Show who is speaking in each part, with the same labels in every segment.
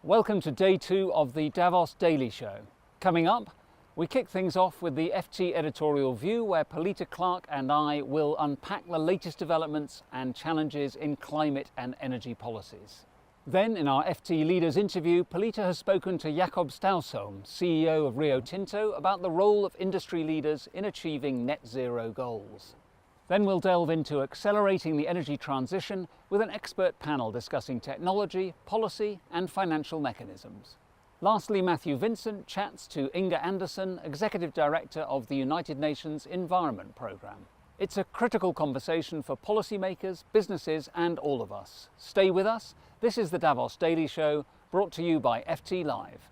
Speaker 1: Welcome to day 2 of the Davos Daily Show. Coming up, we kick things off with the FT editorial view, where Polita Clark and I will unpack the latest developments and challenges in climate and energy policies. Then, in our FT Leaders interview, Polita has spoken to Jakob Stausholm, CEO of Rio Tinto, about the role of industry leaders in achieving net zero goals. Then we'll delve into accelerating the energy transition with an expert panel discussing technology, policy and financial mechanisms. Lastly, Matthew Vincent chats to Inga Anderson, Executive Director of the United Nations Environment Programme. It's a critical conversation for policymakers, businesses and all of us. Stay with us. This is the Davos Daily Show, brought to you by FT Live.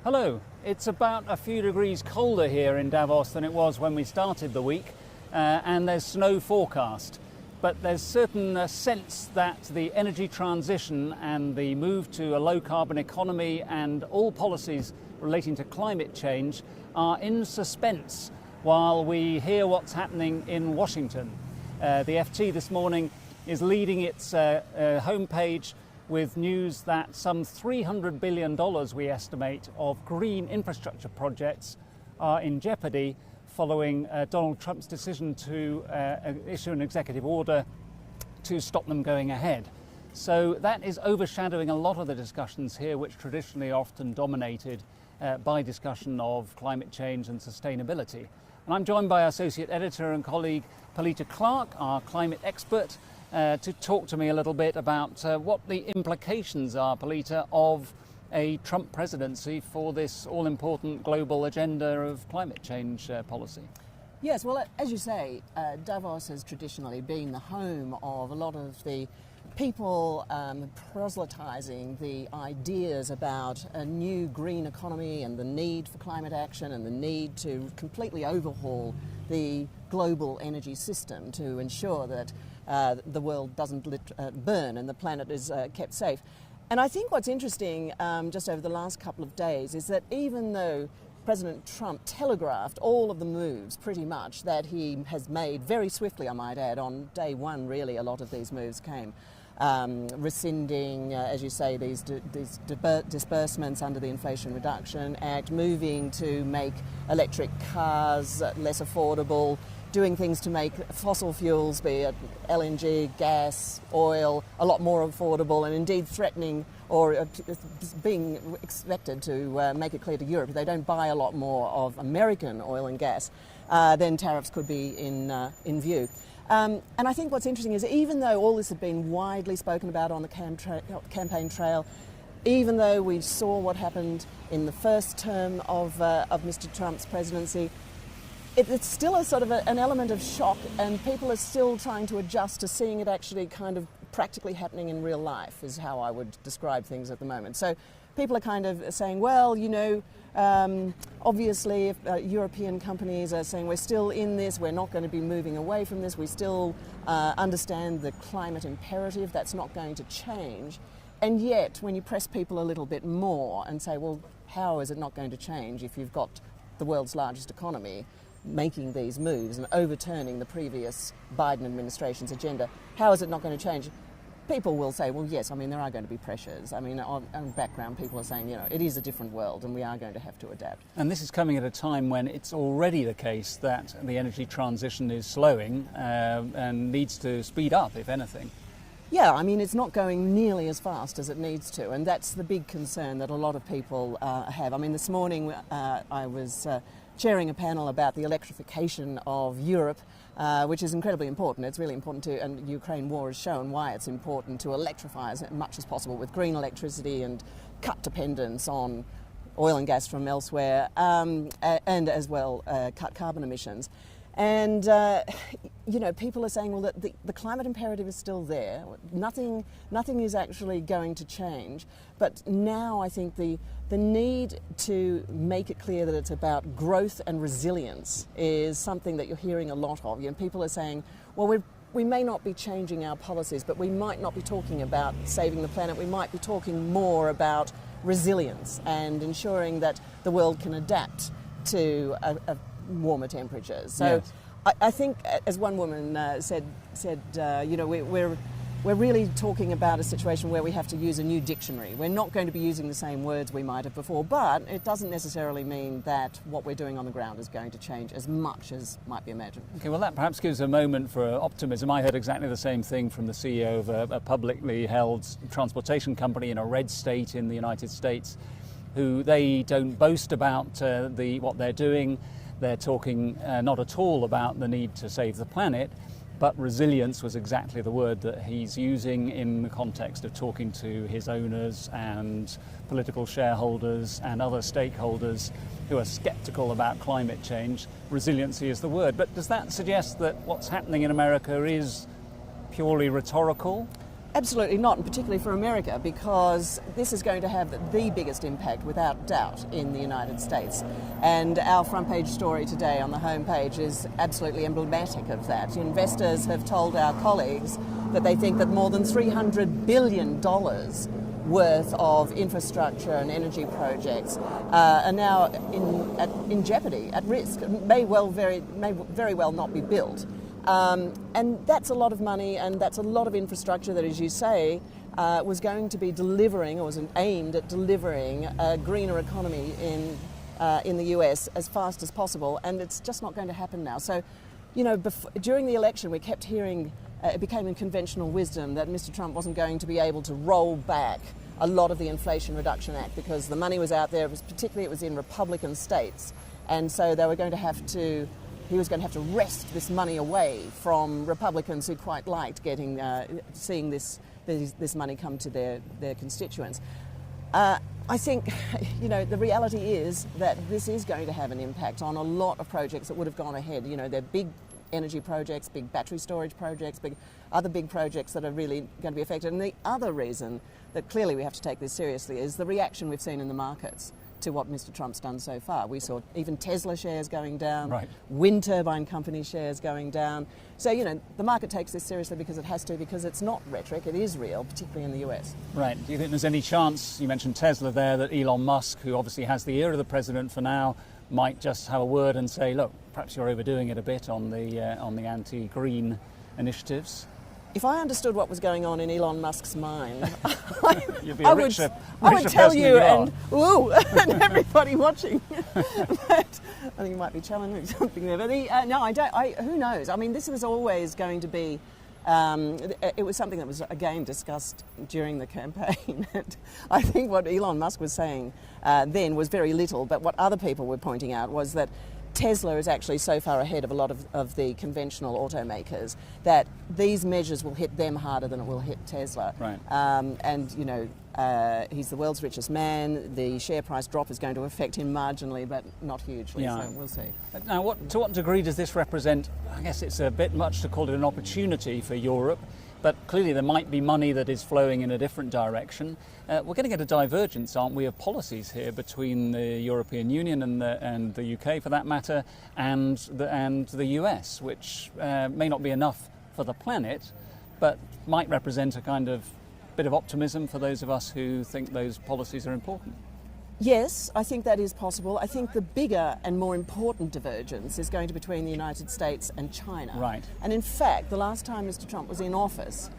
Speaker 1: Hello. It's about a few degrees colder here in Davos than it was when we started the week, and there's snow forecast. But there's certain sense that the energy transition and the move to a low-carbon economy and all policies relating to climate change are in suspense while we hear what's happening in Washington. The FT this morning is leading its homepage with news that some $300 billion, we estimate, of green infrastructure projects are in jeopardy following Donald Trump's decision to issue an executive order to stop them going ahead. So that is overshadowing a lot of the discussions here, which traditionally are often dominated by discussion of climate change and sustainability. And I'm joined by our Associate Editor and colleague Polita Clark, our climate expert, to talk to me a little bit about what the implications are, Polita, of a Trump presidency for this all-important global agenda of climate change policy.
Speaker 2: Yes, well, as you say, Davos has traditionally been the home of a lot of the people proselytizing the ideas about a new green economy and the need for climate action and the need to completely overhaul the global energy system to ensure that the world doesn't burn and the planet is kept safe. And I think what's interesting just over the last couple of days is that even though President Trump telegraphed all of the moves pretty much that he has made very swiftly, I might add, on day one really a lot of these moves came, rescinding, as you say, these disbursements under the Inflation Reduction Act, moving to make electric cars less affordable, doing things to make fossil fuels, be it LNG, gas, oil, a lot more affordable, and indeed threatening or being expected to make it clear to Europe if they don't buy a lot more of American oil and gas, then tariffs could be in view. And I think what's interesting is even though all this had been widely spoken about on the campaign trail, even though we saw what happened in the first term of Mr. Trump's presidency, it's still a sort of an element of shock, and people are still trying to adjust to seeing it actually kind of practically happening in real life, is how I would describe things at the moment. So people are kind of saying, well, you know, obviously if European companies are saying we're still in this, we're not going to be moving away from this, we still understand the climate imperative, that's not going to change. And yet, when you press people a little bit more and say, well, how is it not going to change if you've got the world's largest economy making these moves and overturning the previous Biden administration's agenda, how is it not going to change? People will say, well, yes, I mean, there are going to be pressures. I mean, on background, people are saying, you know, it is a different world and we are going to have to adapt.
Speaker 1: And this is coming at a time when it's already the case that the energy transition is slowing and needs to speed up, if anything.
Speaker 2: Yeah, I mean, it's not going nearly as fast as it needs to, and that's the big concern that a lot of people have. I mean, this morning I was chairing a panel about the electrification of Europe, which is incredibly important. It's really important to, and the Ukraine war has shown why it's important to electrify as much as possible with green electricity and cut dependence on oil and gas from elsewhere, and as well cut carbon emissions. And, you know, people are saying, well, that the climate imperative is still there. Nothing is actually going to change. But now I think the need to make it clear that it's about growth and resilience is something that you're hearing a lot of. You know, people are saying, well, we may not be changing our policies, but we might not be talking about saving the planet. We might be talking more about resilience and ensuring that the world can adapt to warmer temperatures. So
Speaker 1: Yes.
Speaker 2: I think, as one woman said, we're really talking about a situation where we have to use a new dictionary. We're not going to be using the same words we might have before, but it doesn't necessarily mean that what we're doing on the ground is going to change as much as might be imagined.
Speaker 1: Okay, well, that perhaps gives a moment for optimism. I heard exactly the same thing from the CEO of a publicly held transportation company in a red state in the United States, who they don't boast about what they're doing. They're talking not at all about the need to save the planet, but resilience was exactly the word that he's using in the context of talking to his owners and political shareholders and other stakeholders who are sceptical about climate change. Resiliency is the word. But does that suggest that what's happening in America is purely rhetorical?
Speaker 2: Absolutely not, and particularly for America, because this is going to have the biggest impact, without doubt, in the United States. And our front page story today on the homepage is absolutely emblematic of that. Investors have told our colleagues that they think that more than $300 billion worth of infrastructure and energy projects are now in jeopardy, at risk, may very well not be built. And that's a lot of money, and that's a lot of infrastructure that, as you say, was going to be delivering, or was aimed at delivering, a greener economy in the US as fast as possible, and it's just not going to happen now. So, during the election, we kept hearing, it became in conventional wisdom that Mr. Trump wasn't going to be able to roll back a lot of the Inflation Reduction Act because the money was out there. It was in Republican states, and so they were going to have to. He was going to have to wrest this money away from Republicans who quite liked seeing this money come to their constituents. I think, the reality is that this is going to have an impact on a lot of projects that would have gone ahead. They're big energy projects, big battery storage projects, other big projects that are really going to be affected. And the other reason that clearly we have to take this seriously is the reaction we've seen in the markets to what Mr. Trump's done so far. We saw even Tesla shares going down,
Speaker 1: right.
Speaker 2: Wind turbine company shares going down. So, the market takes this seriously because it has to, because it's not rhetoric, it is real, particularly in the US.
Speaker 1: Right. Do you think there's any chance, you mentioned Tesla there, that Elon Musk, who obviously has the ear of the president for now, might just have a word and say, look, perhaps you're overdoing it a bit on the anti-green initiatives?
Speaker 2: If I understood what was going on in Elon Musk's mind,
Speaker 1: You'd be a richer
Speaker 2: I would tell
Speaker 1: person
Speaker 2: you,
Speaker 1: than
Speaker 2: and everybody watching. But I think it might be challenging something there. But no, I don't. Who knows? I mean, this was always going to be. It was something that was again discussed during the campaign. And I think what Elon Musk was saying then was very little, but what other people were pointing out was that Tesla is actually so far ahead of a lot of the conventional automakers that these measures will hit them harder than it will hit Tesla.
Speaker 1: Right.
Speaker 2: He's the world's richest man. The share price drop is going to affect him marginally, but not hugely,
Speaker 1: Yeah.
Speaker 2: so we'll see.
Speaker 1: Now, to what degree does this represent, I guess it's a bit much to call it an opportunity for Europe, but clearly there might be money that is flowing in a different direction. We're going to get a divergence, aren't we, of policies here between the European Union and the UK, for that matter, and the US, which may not be enough for the planet, but might represent a kind of bit of optimism for those of us who think those policies are important.
Speaker 2: Yes, I think that is possible. I think the bigger and more important divergence is going to be between the United States and China.
Speaker 1: Right.
Speaker 2: And in fact, the last time Mr. Trump was in office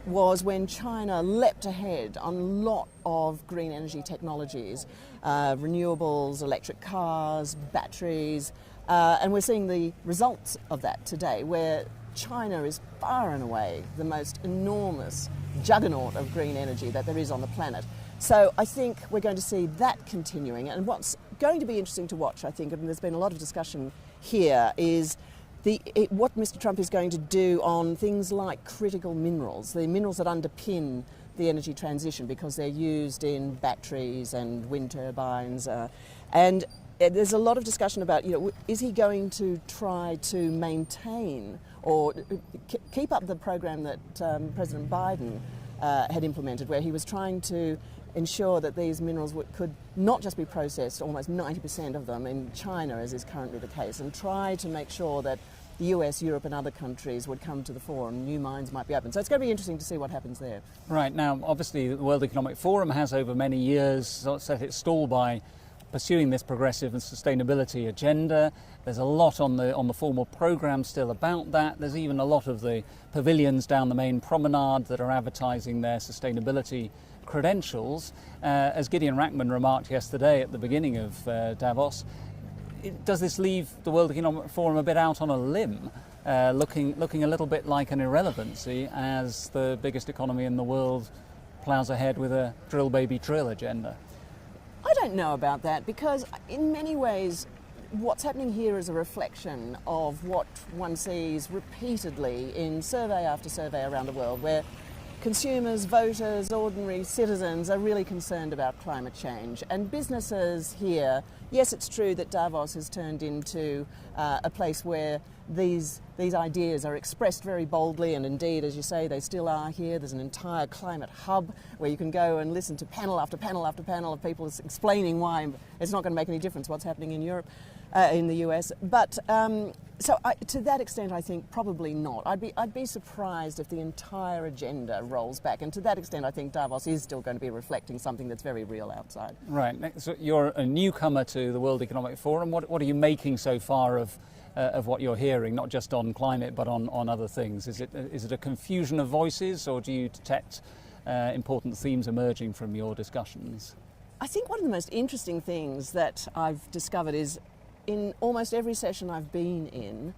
Speaker 2: was when China leapt ahead on a lot of green energy technologies, renewables, electric cars, batteries, and we're seeing the results of that today, where China is far and away the most enormous juggernaut of green energy that there is on the planet. So I think we're going to see that continuing. And what's going to be interesting to watch, I think, and there's been a lot of discussion here, is what Mr. Trump is going to do on things like critical minerals, the minerals that underpin the energy transition because they're used in batteries and wind turbines. And there's a lot of discussion about, is he going to try to maintain or keep up the program that President Biden had implemented, where he was trying to ensure that these minerals could not just be processed, almost 90% of them in China, as is currently the case, and try to make sure that the US, Europe and other countries would come to the fore and new mines might be open. So it's going to be interesting to see what happens there.
Speaker 1: Right. Now, obviously, the World Economic Forum has over many years set its stall by pursuing this progressive and sustainability agenda. There's a lot on the formal programme still about that. There's even a lot of the pavilions down the main promenade that are advertising their sustainability credentials. As Gideon Rachman remarked yesterday at the beginning of Davos, does this leave the World Economic Forum a bit out on a limb, looking a little bit like an irrelevancy as the biggest economy in the world ploughs ahead with a drill baby drill agenda?
Speaker 2: I don't know about that, because in many ways what's happening here is a reflection of what one sees repeatedly in survey after survey around the world, where consumers, voters, ordinary citizens are really concerned about climate change. And businesses here, yes, it's true that Davos has turned into a place where these ideas are expressed very boldly, and indeed, as you say, they still are here. There's an entire climate hub where you can go and listen to panel after panel after panel of people explaining why it's not going to make any difference what's happening in Europe, in the US. But to that extent, I think probably not. I'd be surprised if the entire agenda rolls back, and to that extent, I think Davos is still going to be reflecting something that's very real outside.
Speaker 1: Right. So you're a newcomer to the World Economic Forum. What are you making so far of what you're hearing, not just on climate but on other things? Is it a confusion of voices, or do you detect important themes emerging from your discussions?
Speaker 2: I think one of the most interesting things that I've discovered is in almost every session I've been in,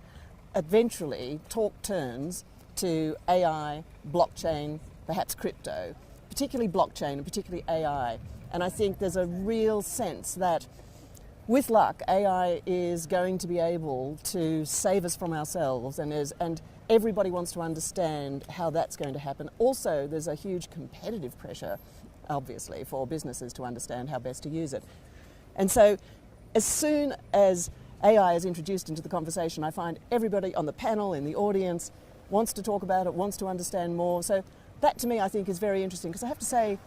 Speaker 2: eventually talk turns to AI, blockchain, perhaps crypto, particularly blockchain and particularly AI. And I think there's a real sense that with luck, AI is going to be able to save us from ourselves, and everybody wants to understand how that's going to happen. Also, there's a huge competitive pressure, obviously, for businesses to understand how best to use it. And so, as soon as AI is introduced into the conversation, I find everybody on the panel, in the audience, wants to talk about it, wants to understand more. So that, to me, I think is very interesting, because I have to say,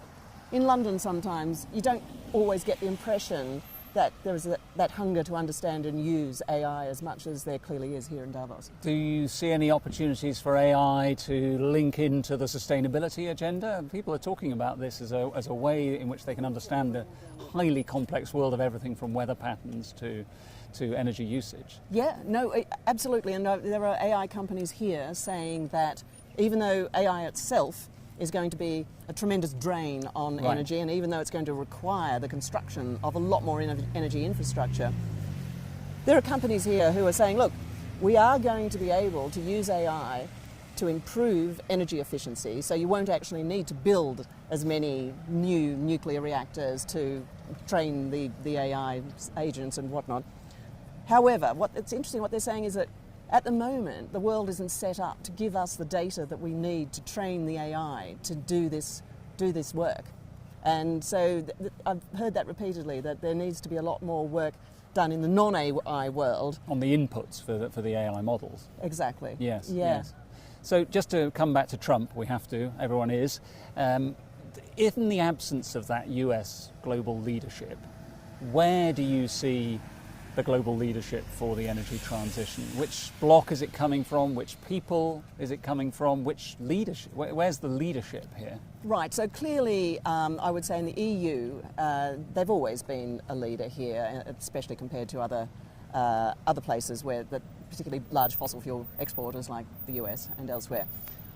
Speaker 2: in London sometimes, you don't always get the impression that there is that hunger to understand and use AI as much as there clearly is here in Davos.
Speaker 1: Do you see any opportunities for AI to link into the sustainability agenda? People are talking about this as a way in which they can understand the highly complex world of everything from weather patterns to energy usage.
Speaker 2: Yeah, no, absolutely. And there are AI companies here saying that even though AI itself is going to be a tremendous drain on energy, and even though it's going to require the construction of a lot more energy infrastructure, there are companies here who are saying, look, we are going to be able to use AI to improve energy efficiency, so you won't actually need to build as many new nuclear reactors to train the AI agents and whatnot. However, it's interesting what they're saying is that at the moment, the world isn't set up to give us the data that we need to train the AI to do this work. And so I've heard that repeatedly, that there needs to be a lot more work done in the non-AI world. On the
Speaker 1: inputs for the AI models.
Speaker 2: Exactly.
Speaker 1: Yes,
Speaker 2: yeah.
Speaker 1: Yes. So just to come back to Trump, we have to, everyone is. In the absence of that US global leadership, where do you see the global leadership for the energy transition? Which bloc is it coming from? Which people is it coming from? Which leadership? Where's the leadership here?
Speaker 2: Right, so clearly I would say in the EU they've always been a leader here, especially compared to other places where particularly large fossil fuel exporters like the US and elsewhere.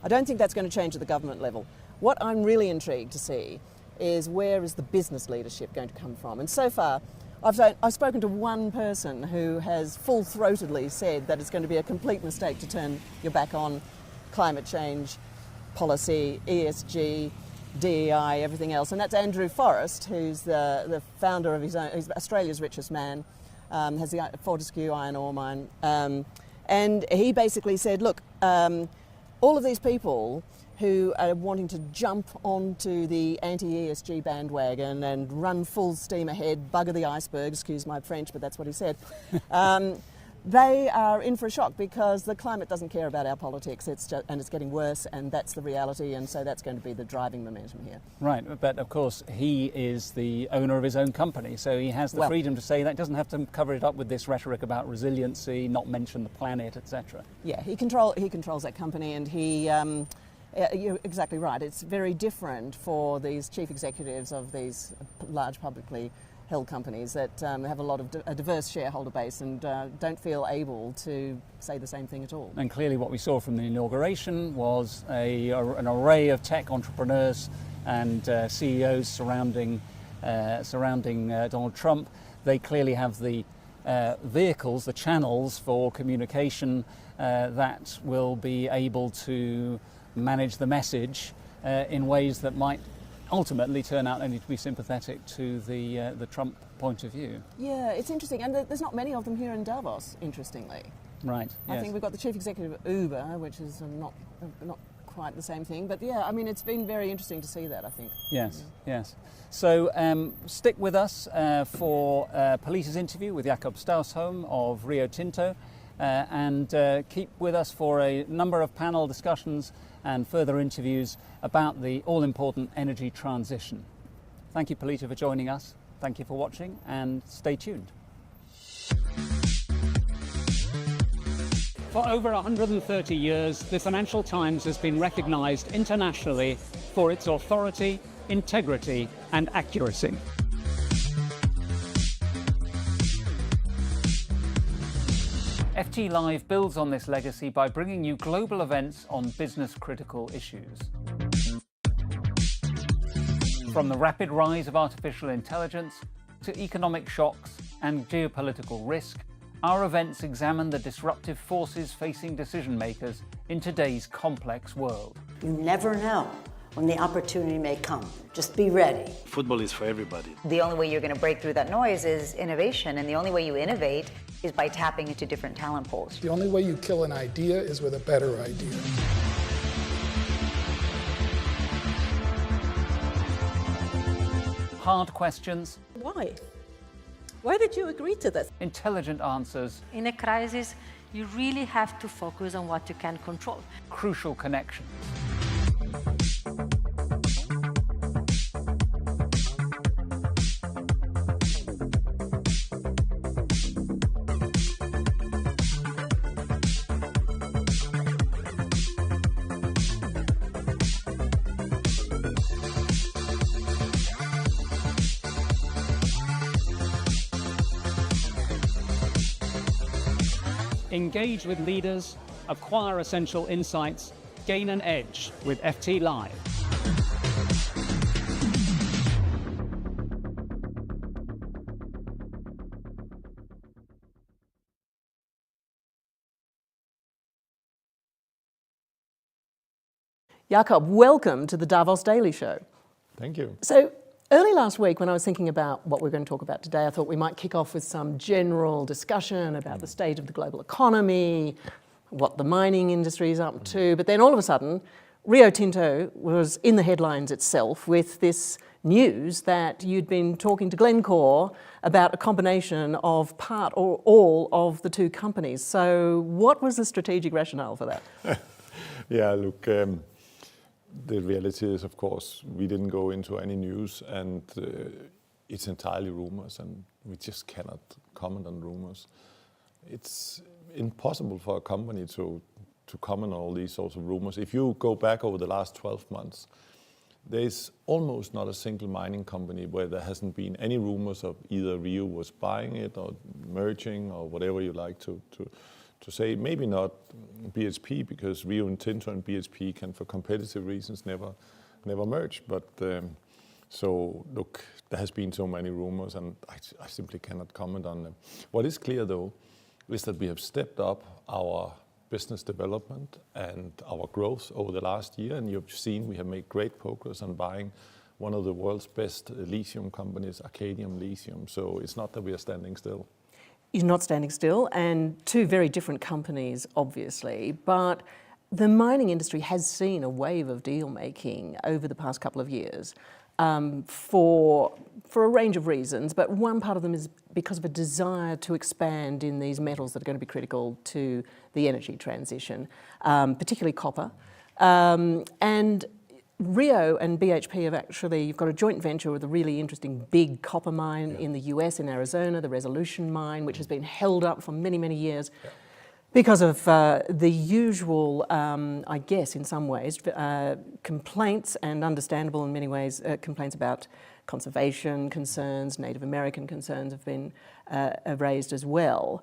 Speaker 2: I don't think that's going to change at the government level. What I'm really intrigued to see is where is the business leadership going to come from? And so far I've spoken to one person who has full-throatedly said that it's going to be a complete mistake to turn your back on climate change policy, ESG, DEI, everything else, and that's Andrew Forrest, who's the founder of he's Australia's richest man, has the Fortescue iron ore mine, and he basically said, look, all of these people who are wanting to jump onto the anti-ESG bandwagon and run full steam ahead, bugger the iceberg, excuse my French, but that's what he said, they are in for a shock, because the climate doesn't care about our politics, and it's getting worse, and that's the reality, and so that's going to be the driving momentum here.
Speaker 1: Right, but of course he is the owner of his own company, so he has the freedom to say that, doesn't have to cover it up with this rhetoric about resiliency, not mention the planet, etc. Yeah,
Speaker 2: he controls that company, and you're exactly right. It's very different for these chief executives of these large publicly held companies that have a lot of a diverse shareholder base and don't feel able to say the same thing at all.
Speaker 1: And clearly what we saw from the inauguration was an array of tech entrepreneurs and CEOs surrounding Donald Trump. They clearly have the vehicles, the channels for communication that will be able to manage the message in ways that might ultimately turn out only to be sympathetic to the Trump point of view.
Speaker 2: Yeah, it's interesting, and there's not many of them here in Davos, interestingly.
Speaker 1: Right. Yes.
Speaker 2: I think we've got the chief executive of Uber, which is not quite the same thing, but yeah, I mean, it's been very interesting to see that, I think.
Speaker 1: Yes, yes. So stick with us for Police's interview with Jakob Stausholm of Rio Tinto, and keep with us for a number of panel discussions and further interviews about the all-important energy transition. Thank you, Polita, for joining us. Thank you for watching, and stay tuned. For over 130 years, the Financial Times has been recognized internationally for its authority, integrity, and accuracy. FT Live builds on this legacy by bringing you global events on business-critical issues. From the rapid rise of artificial intelligence to economic shocks and geopolitical risk, our events examine the disruptive forces facing decision makers in today's complex world.
Speaker 3: You never know when the opportunity may come. Just be ready.
Speaker 4: Football is for everybody.
Speaker 5: The only way you're going to break through that noise is innovation, and the only way you innovate is by tapping into different talent pools.
Speaker 6: The only way you kill an idea is with a better idea.
Speaker 1: Hard questions.
Speaker 7: Why? Why did you agree to this?
Speaker 1: Intelligent answers.
Speaker 8: In a crisis, you really have to focus on what you can control.
Speaker 1: Crucial connections.
Speaker 9: Engage with leaders, acquire essential insights, gain an edge with FT Live.
Speaker 2: Jakob, welcome to the Davos Daily Show.
Speaker 6: Thank you.
Speaker 2: So, early last week, when I was thinking about what we're going to talk about today, I thought we might kick off with some general discussion about the state of the global economy, what the mining industry is up to. But then all of a sudden, Rio Tinto was in the headlines itself with this news that you'd been talking to Glencore about a combination of part or all of the two companies. So what was the strategic rationale for that?
Speaker 6: Yeah, look, the reality is, of course, we didn't go into any news, and it's entirely rumors, and we just cannot comment on rumors. It's impossible for a company to comment on all these sorts of rumors. If you go back over the last 12 months, there's almost not a single mining company where there hasn't been any rumors of either Rio was buying it or merging or whatever you like to say. Maybe not BHP, because Rio Tinto and BHP can, for competitive reasons, never merge. But so look, there has been so many rumors, and I simply cannot comment on them. What is clear, though, is that we have stepped up our business development and our growth over the last year, and you've seen we have made great progress on buying one of the world's best lithium companies, Arcadium Lithium. So it's not that we are standing still.
Speaker 2: You're not standing still, and two very different companies, obviously, but the mining industry has seen a wave of deal making over the past couple of years for a range of reasons, but one part of them is because of a desire to expand in these metals that are going to be critical to the energy transition, particularly copper. And Rio and BHP have actually, you've got a joint venture with a really interesting big copper mine in the US, in Arizona, the Resolution mine, which has been held up for many, many years because of the usual, I guess in some ways, complaints, and understandable in many ways, complaints about conservation concerns, Native American concerns have been raised as well.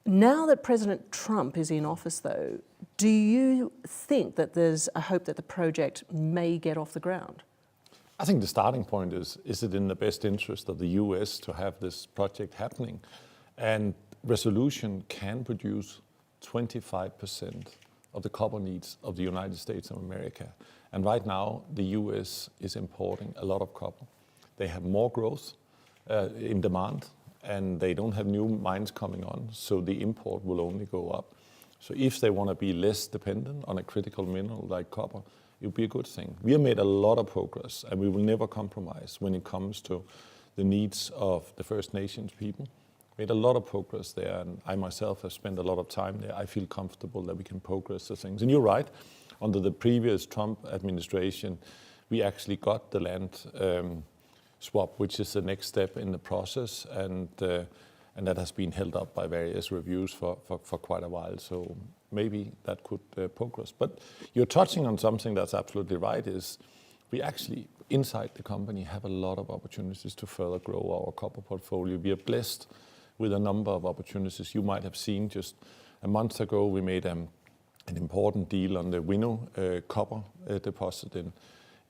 Speaker 2: Now that President Trump is in office, though, do you think that there's a hope that the project may get off the ground?
Speaker 6: I think the starting point is it in the best interest of the US to have this project happening? And Resolution can produce 25% of the copper needs of the United States of America. And right now, the US is importing a lot of copper. They have more growth in demand, and they don't have new mines coming on, so the import will only go up. So if they want to be less dependent on a critical mineral like copper, it would be a good thing. We have made a lot of progress, and we will never compromise when it comes to the needs of the First Nations people. Made a lot of progress there, and I myself have spent a lot of time there. I feel comfortable that we can progress the things. And you're right, under the previous Trump administration, we actually got the land swap, which is the next step in the process, and that has been held up by various reviews for quite a while. So maybe that could progress. But you're touching on something that's absolutely right, is we actually, inside the company, have a lot of opportunities to further grow our copper portfolio. We are blessed with a number of opportunities. You might have seen just a month ago, we made an important deal on the Winu copper deposit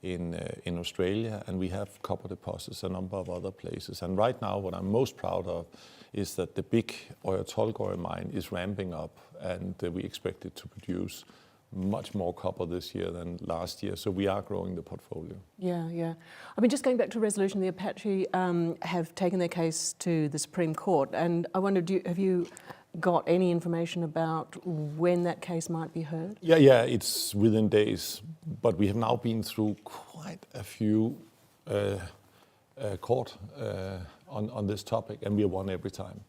Speaker 6: in Australia, and we have copper deposits a number of other places. And right now, what I'm most proud of is that the big Oyu Tolgoi mine is ramping up, and we expect it to produce much more copper this year than last year. So we are growing the portfolio.
Speaker 2: Yeah. I mean, just going back to Resolution, the Apache have taken their case to the Supreme Court, and I wondered, have you got any information about when that case might be heard?
Speaker 6: Yeah, it's within days, but we have now been through quite a few court on this topic, and we have won every time.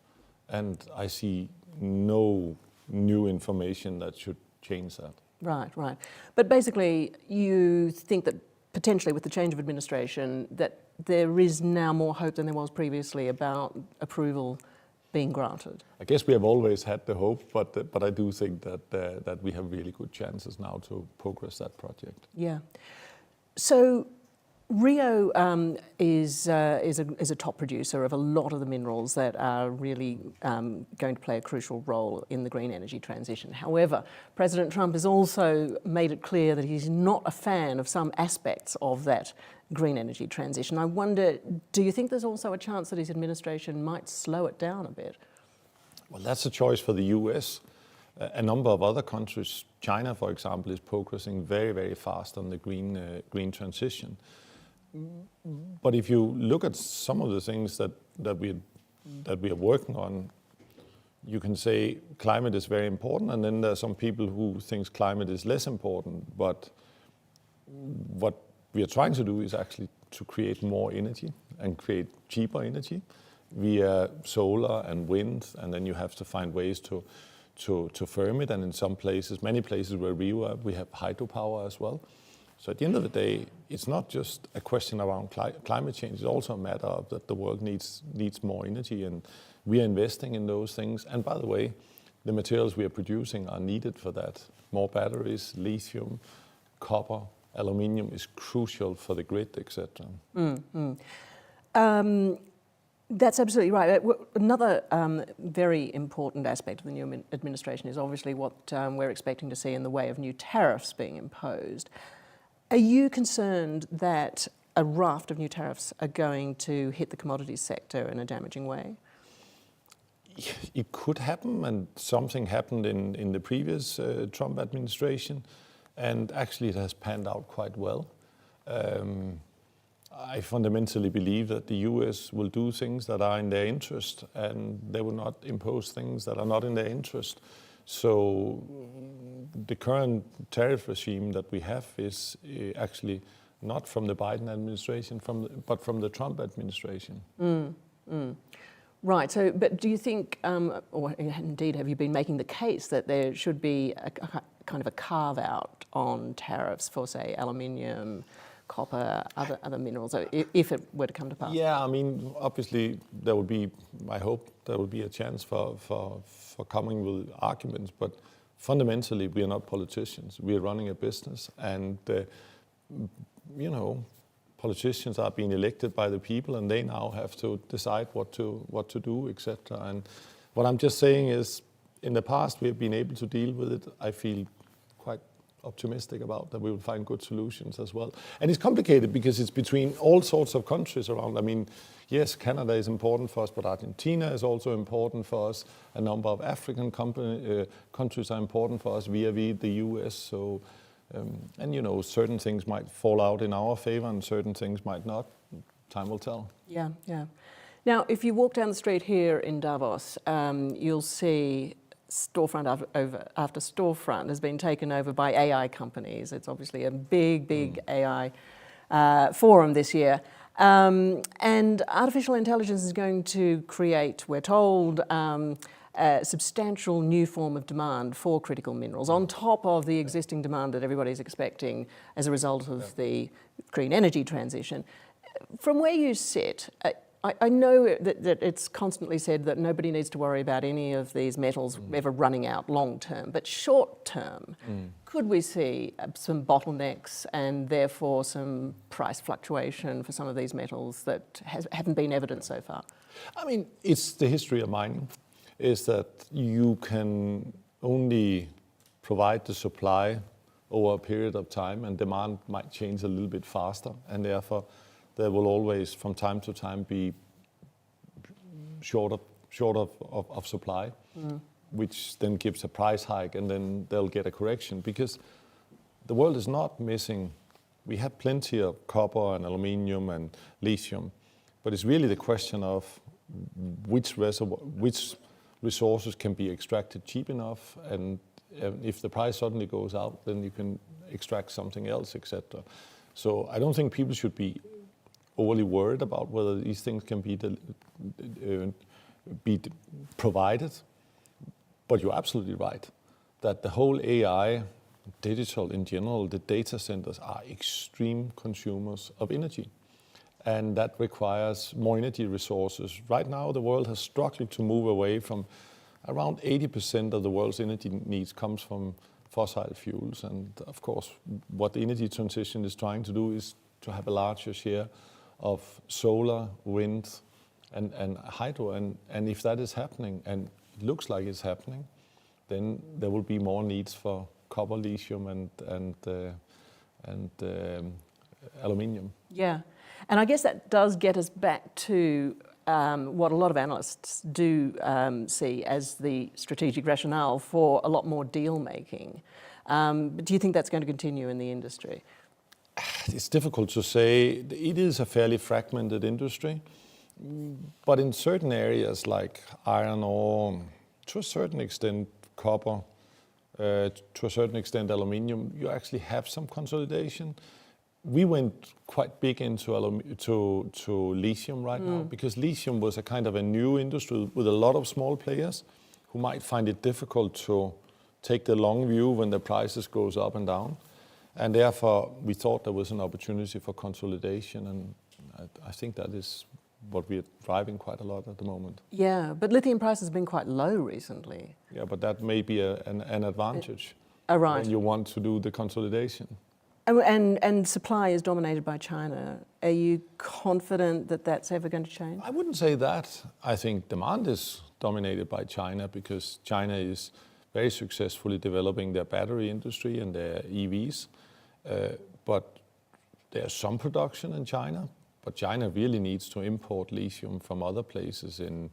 Speaker 6: And I see no new information that should change that.
Speaker 2: Right. But basically, you think that potentially with the change of administration, that there is now more hope than there was previously about approval being granted?
Speaker 6: I guess we have always had the hope, but I do think that we have really good chances now to progress that project.
Speaker 2: Yeah. So Rio is a top producer of a lot of the minerals that are really going to play a crucial role in the green energy transition. However, President Trump has also made it clear that he's not a fan of some aspects of that green energy transition. I wonder, do you think there's also a chance that his administration might slow it down a bit?
Speaker 6: Well, that's a choice for the US. A number of other countries, China, for example, is progressing very, very fast on the green transition. But if you look at some of the things that we are working on, you can say climate is very important, and then there are some people who think climate is less important. But what we are trying to do is actually to create more energy and create cheaper energy via solar and wind, and then you have to find ways to firm it. And in some places, many places where we have hydropower as well. So at the end of the day, it's not just a question around climate change. It's also a matter of that the world needs more energy, and we are investing in those things. And by the way, the materials we are producing are needed for that. More batteries, lithium, copper, aluminium is crucial for the grid, etc.
Speaker 2: That's absolutely right. Another very important aspect of the new administration is obviously what we're expecting to see in the way of new tariffs being imposed. Are you concerned that a raft of new tariffs are going to hit the commodities sector in a damaging way?
Speaker 6: It could happen, and something happened in the previous Trump administration, and actually it has panned out quite well. I fundamentally believe that the US will do things that are in their interest, and they will not impose things that are not in their interest. So the current tariff regime that we have is actually not from the Biden administration, but from the Trump administration.
Speaker 2: Right. So, but do you think, or indeed have you been making the case that there should be a kind of a carve out on tariffs for, say, aluminium, copper, other minerals, if it were to come to pass?
Speaker 6: Yeah, I mean, obviously there would be, I hope there would be a chance for coming with arguments, but fundamentally we are not politicians. We are running a business, and politicians are being elected by the people, and they now have to decide what to do, etc. And what I'm just saying is, in the past we have been able to deal with it. I feel quite optimistic about that we will find good solutions as well. And it's complicated because it's between all sorts of countries around. I mean, yes, Canada is important for us, but Argentina is also important for us. A number of African countries are important for us vis-a-vis the US. So, and you know, certain things might fall out in our favor and certain things might not. Time will tell.
Speaker 2: Yeah, yeah. Now, if you walk down the street here in Davos, you'll see storefront after storefront has been taken over by AI companies. It's obviously a big AI forum this year. And artificial intelligence is going to create, we're told, a substantial new form of demand for critical minerals on top of the existing demand that everybody's expecting as a result of the green energy transition. From where you sit, I know that it's constantly said that nobody needs to worry about any of these metals ever running out long term, but short term, could we see some bottlenecks and therefore some price fluctuation for some of these metals that haven't been evident so far?
Speaker 6: I mean, it's the history of mining, is that you can only provide the supply over a period of time, and demand might change a little bit faster, and therefore there will always, from time to time, be short of supply, which then gives a price hike, and then they'll get a correction, because the world is not missing. We have plenty of copper and aluminium and lithium, but it's really the question of which resources can be extracted cheap enough, and if the price suddenly goes out, then you can extract something else, etc. So I don't think people should be overly worried about whether these things can be provided. But you're absolutely right that the whole AI, digital in general, the data centers are extreme consumers of energy. And that requires more energy resources. Right now, the world has struggled to move away from around 80% of the world's energy needs comes from fossil fuels. And of course, what the energy transition is trying to do is to have a larger share of solar, wind, and hydro. And if that is happening, and it looks like it's happening, then there will be more needs for copper, lithium, and aluminium.
Speaker 2: Yeah, and I guess that does get us back to what a lot of analysts do see as the strategic rationale for a lot more deal making. But do you think that's going to continue in the industry?
Speaker 6: It's difficult to say. It is a fairly fragmented industry, but in certain areas like iron ore, to a certain extent copper, to a certain extent aluminium, you actually have some consolidation. We went quite big into lithium right now, because lithium was a kind of a new industry with a lot of small players who might find it difficult to take the long view when the prices goes up and down. And therefore, we thought there was an opportunity for consolidation, and I think that is what we're driving quite a lot at the moment.
Speaker 2: Yeah, but lithium prices have been quite low recently.
Speaker 6: Yeah, but that may be an advantage
Speaker 2: right.
Speaker 6: when you want to do the consolidation.
Speaker 2: And supply is dominated by China. Are you confident that that's ever going to change?
Speaker 6: I wouldn't say that. I think demand is dominated by China, because China is very successfully developing their battery industry and their EVs. But there's some production in China, but China really needs to import lithium from other places in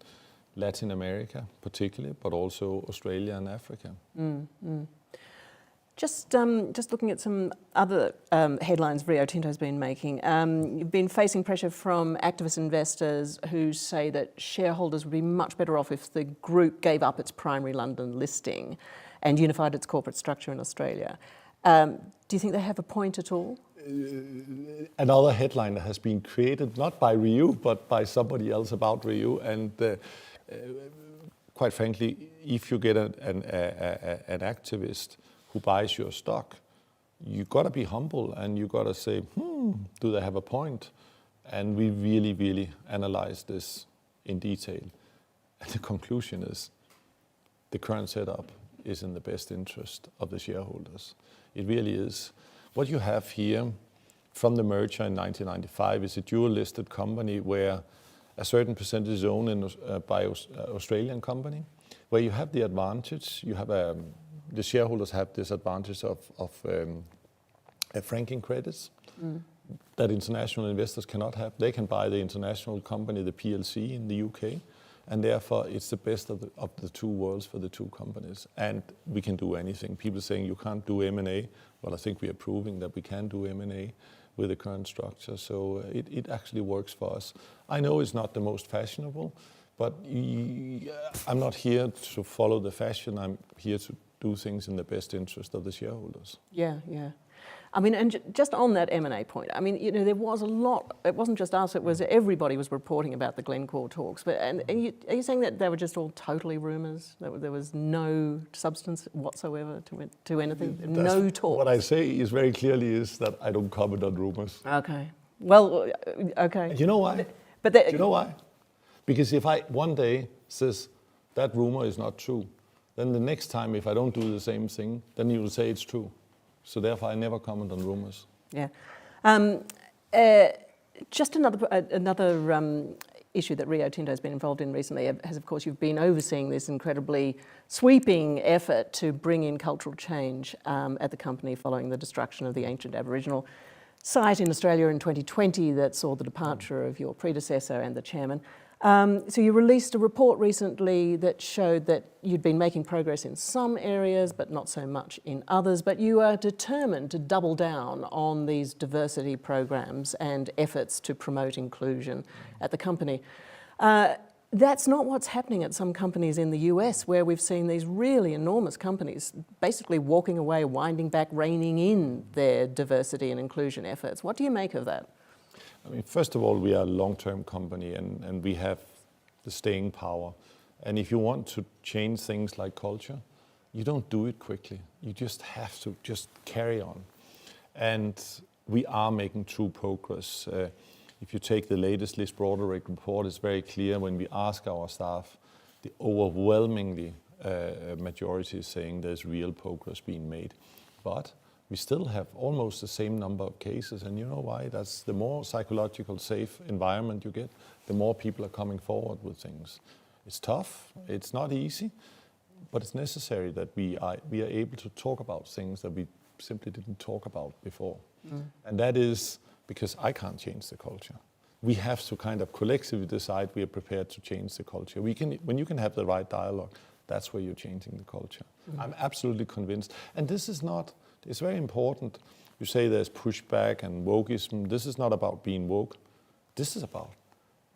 Speaker 6: Latin America particularly, but also Australia and Africa.
Speaker 2: Just looking at some other headlines Rio Tinto has been making. You've been facing pressure from activist investors who say that shareholders would be much better off if the group gave up its primary London listing and unified its corporate structure in Australia. Do you think they have a point at all?
Speaker 6: Another headline that has been created, not by Rio, but by somebody else about Rio. And quite frankly, if you get an activist who buys your stock, you got to be humble and you got to say, do they have a point? And we really, really analyze this in detail. And the conclusion is the current setup is in the best interest of the shareholders. It really is. What you have here from the merger in 1995 is a dual-listed company where a certain percentage is owned by an Australian company, where you have the advantage, the shareholders have this advantage of franking credits that international investors cannot have. They can buy the international company, the PLC in the UK, and therefore it's the best of the two worlds for the two companies. And we can do anything. People saying you can't do M&A, well, I think we are proving that we can do M&A with the current structure. So it actually works for us. I know it's not the most fashionable, but I'm not here to follow the fashion. I'm here to do things in the best interest of the shareholders.
Speaker 2: Yeah, yeah. I mean, and just on that M&A point, I mean, you know, there was a lot. It wasn't just us; it was everybody was reporting about the Glencore talks. But are you saying that they were just all totally rumours? That there was no substance whatsoever to anything? No talks.
Speaker 6: What I say is very clearly is that I don't comment on rumours.
Speaker 2: Okay. Well, okay.
Speaker 6: And you know why?
Speaker 2: But
Speaker 6: do you know why? Because if I one day says that rumour is not true, then the next time if I don't do the same thing, then you will say it's true. So therefore, I never comment on rumours.
Speaker 2: Yeah. Just another issue that Rio Tinto has been involved in recently has, of course, you've been overseeing this incredibly sweeping effort to bring in cultural change at the company following the destruction of the ancient Aboriginal site in Australia in 2020 that saw the departure of your predecessor and the chairman. So you released a report recently that showed that you'd been making progress in some areas, but not so much in others. But you are determined to double down on these diversity programs and efforts to promote inclusion at the company. That's not what's happening at some companies in the US, where we've seen these really enormous companies basically walking away, winding back, reining in their diversity and inclusion efforts. What do you make of that?
Speaker 6: I mean, first of all, we are a long-term company and we have the staying power. And if you want to change things like culture, you don't do it quickly. You just have to just carry on. And we are making true progress. If you take the latest Liz Broderick report, it's very clear when we ask our staff, the overwhelmingly majority is saying there's real progress being made. But we still have almost the same number of cases, and you know why? That's the more psychological safe environment you get, the more people are coming forward with things. It's tough, it's not easy, but it's necessary that we are able to talk about things that we simply didn't talk about before. And that is because I can't change the culture. We have to kind of collectively decide we are prepared to change the culture. When you can have the right dialogue, that's where you're changing the culture. I'm absolutely convinced. And this is not, it's very important. You say there's pushback and wokeism. This is not about being woke. This is about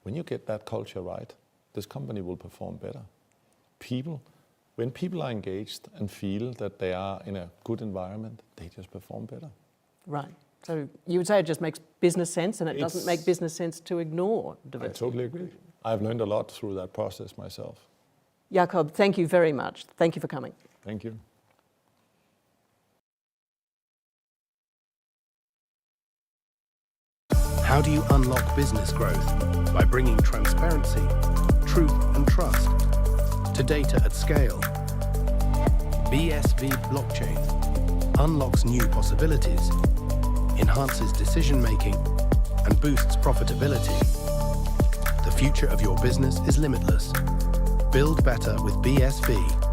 Speaker 6: when you get that culture right, this company will perform better. When people are engaged and feel that they are in a good environment, they just perform better.
Speaker 2: Right. So you would say it just makes business sense, and it doesn't make business sense to ignore diversity.
Speaker 6: I totally agree. I've learned a lot through that process myself.
Speaker 2: Jakob, thank you very much. Thank you for coming.
Speaker 6: Thank you.
Speaker 4: How do you unlock business growth? By bringing transparency, truth and trust to data at scale. BSV blockchain unlocks new possibilities, enhances decision-making, and boosts profitability. The future of your business is limitless. Build better with BSV.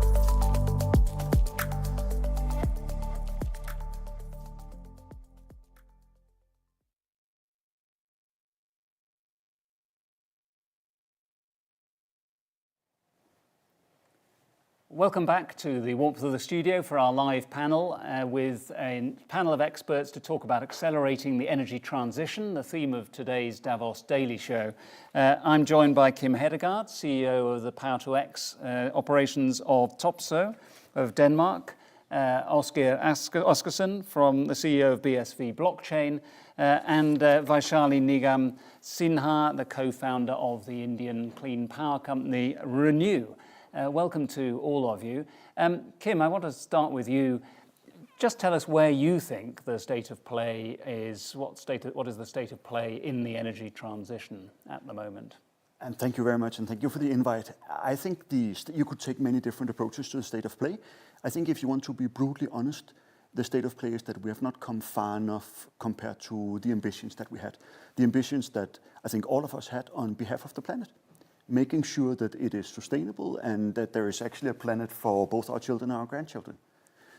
Speaker 1: Welcome back to the warmth of the studio for our live panel with a panel of experts to talk about accelerating the energy transition, the theme of today's Davos Daily Show. I'm joined by Kim Hedegaard, CEO of the Power-to-X operations of Topsoe of Denmark, Oscar Oscarson from the CEO of BSV Blockchain, and Vaishali Nigam Sinha, the co-founder of the Indian clean power company Renew. Welcome to all of you. Kim, I want to start with you. Just tell us where you think the state of play is. What is the state of play in the energy transition at the moment?
Speaker 10: And thank you very much, and thank you for the invite. I think you could take many different approaches to the state of play. I think if you want to be brutally honest, the state of play is that we have not come far enough compared to the ambitions that we had. The ambitions that I think all of us had on behalf of the planet. Making sure that it is sustainable and that there is actually a planet for both our children and our grandchildren.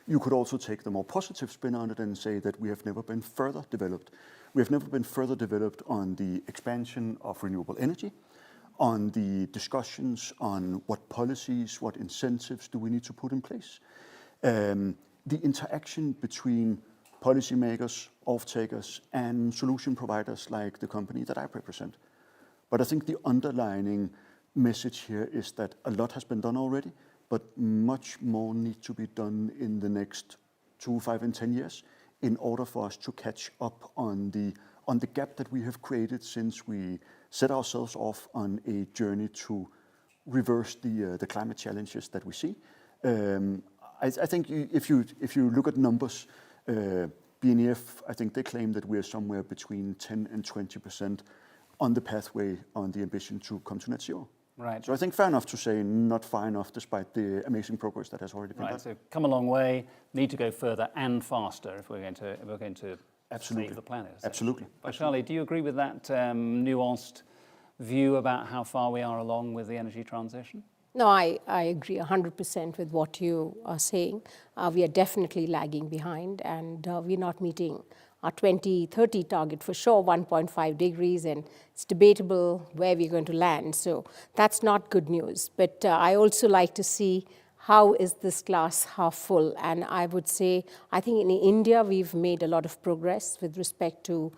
Speaker 10: You could also take the more positive spin on it and say that we have never been further developed. We have never been further developed on the expansion of renewable energy, on the discussions on what policies, what incentives do we need to put in place. The interaction between policymakers, off-takers, and solution providers like the company that I represent. But I think the underlining message here is that a lot has been done already, but much more needs to be done in the next 2, 5, and 10 years in order for us to catch up on the gap that we have created since we set ourselves off on a journey to reverse the climate challenges that we see. I think if you look at numbers, BNEF, I think they claim that we are somewhere between 10 and 20% on the pathway on the ambition to come to net zero.
Speaker 1: Right.
Speaker 10: So I think fair enough to say not far enough despite the amazing progress that has already been done.
Speaker 1: Right, so come a long way, need to go further and faster if we're going to
Speaker 10: Absolutely.
Speaker 1: save the planet.
Speaker 10: Absolutely.
Speaker 1: Charlie, do you agree with that nuanced view about how far we are along with the energy transition?
Speaker 11: No, I agree 100% with what you are saying. We are definitely lagging behind, and we're not meeting our 2030 target for sure, 1.5 degrees, and it's debatable where we're going to land. So that's not good news. But I also like to see how is this glass half full. And I would say, I think in India, we've made a lot of progress with respect to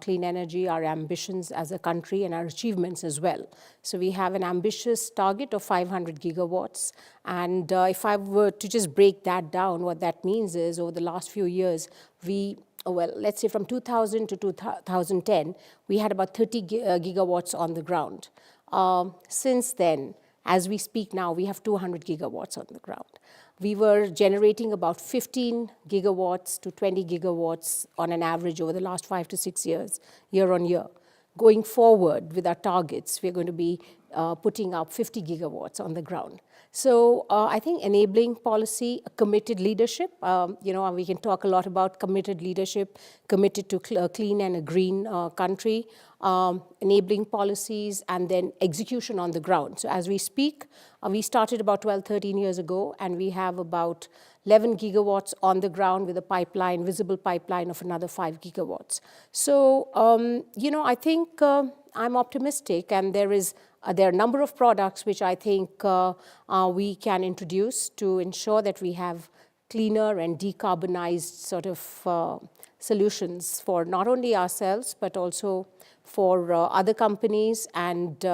Speaker 11: clean energy, our ambitions as a country, and our achievements as well. So we have an ambitious target of 500 gigawatts. And if I were to just break that down, what that means is over the last few years, let's say from 2000 to 2010, we had about 30 gigawatts on the ground. Since then, as we speak now, we have 200 gigawatts on the ground. We were generating about 15 gigawatts to 20 gigawatts on an average over the last 5 to 6 years, year on year. Going forward with our targets, we're going to be putting up 50 gigawatts on the ground. So I think enabling policy, committed leadership, we can talk a lot about committed leadership, committed to a clean and a green country, enabling policies, and then execution on the ground. So as we speak, we started about 12, 13 years ago, and we have about 11 gigawatts on the ground with a visible pipeline of another 5 gigawatts. So, I think I'm optimistic, and there are a number of products which I think we can introduce to ensure that we have cleaner and decarbonized sort of solutions for not only ourselves, but also for other companies. And,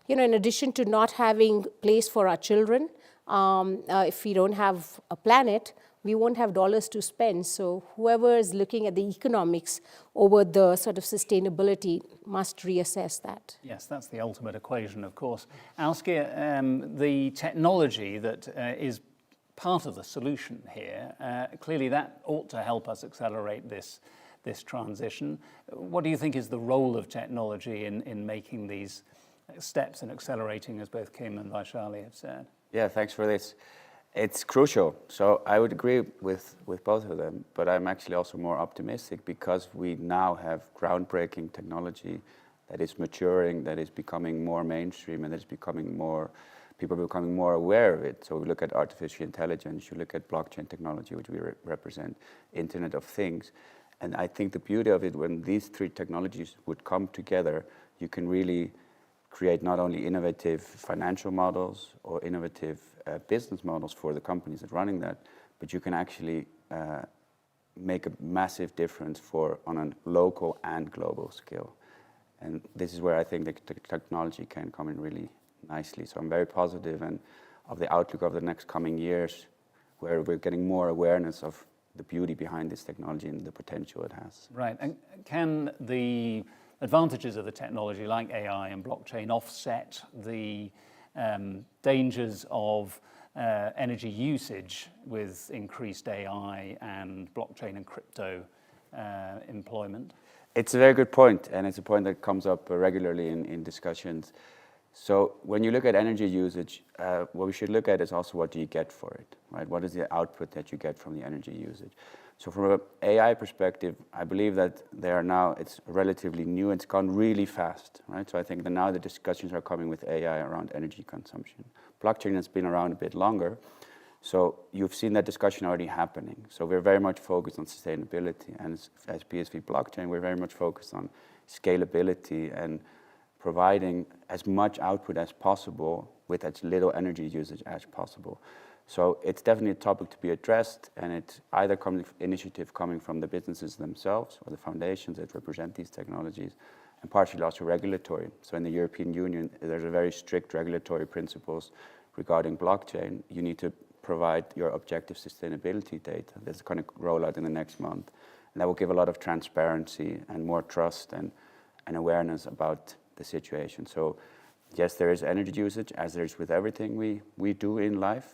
Speaker 11: in addition to not having place for our children, if we don't have a planet, we won't have dollars to spend. So whoever is looking at the economics over the sort of sustainability must reassess that.
Speaker 1: Yes, that's the ultimate equation, of course. Asgeir, the technology that is part of the solution here, clearly that ought to help us accelerate this transition. What do you think is the role of technology in making these steps and accelerating, as both Kim and Vaishali have said?
Speaker 12: Yeah, thanks for this. It's crucial. So I would agree with both of them, but I'm actually also more optimistic because we now have groundbreaking technology that is maturing, that is becoming more mainstream, and that is people are becoming more aware of it. So we look at artificial intelligence, you look at blockchain technology, which we represent, Internet of Things. And I think the beauty of it, when these three technologies would come together, you can really create not only innovative financial models or innovative business models for the companies that are running that, but you can actually make a massive difference on a local and global scale. And this is where I think the technology can come in really nicely. So I'm very positive and of the outlook of the next coming years, where we're getting more awareness of the beauty behind this technology and the potential it has.
Speaker 1: Right, and can the advantages of the technology like AI and blockchain offset the dangers of energy usage with increased AI and blockchain and crypto employment?
Speaker 12: It's a very good point, and it's a point that comes up regularly in discussions. So when you look at energy usage, what we should look at is also what do you get for it, right? What is the output that you get from the energy usage? So from an AI perspective, I believe that it's relatively new, it's gone really fast, right? So I think that now the discussions are coming with AI around energy consumption. Blockchain has been around a bit longer, so you've seen that discussion already happening. So we're very much focused on sustainability, and as PSV Blockchain, we're very much focused on scalability and providing as much output as possible with as little energy usage as possible. So it's definitely a topic to be addressed, and it's either initiative coming from the businesses themselves or the foundations that represent these technologies, and partially also regulatory. So in the European Union, there's a very strict regulatory principles regarding blockchain. You need to provide your objective sustainability data. That's going to roll out in the next month. And that will give a lot of transparency and more trust and awareness about the situation. So yes, there is energy usage, as there is with everything we do in life.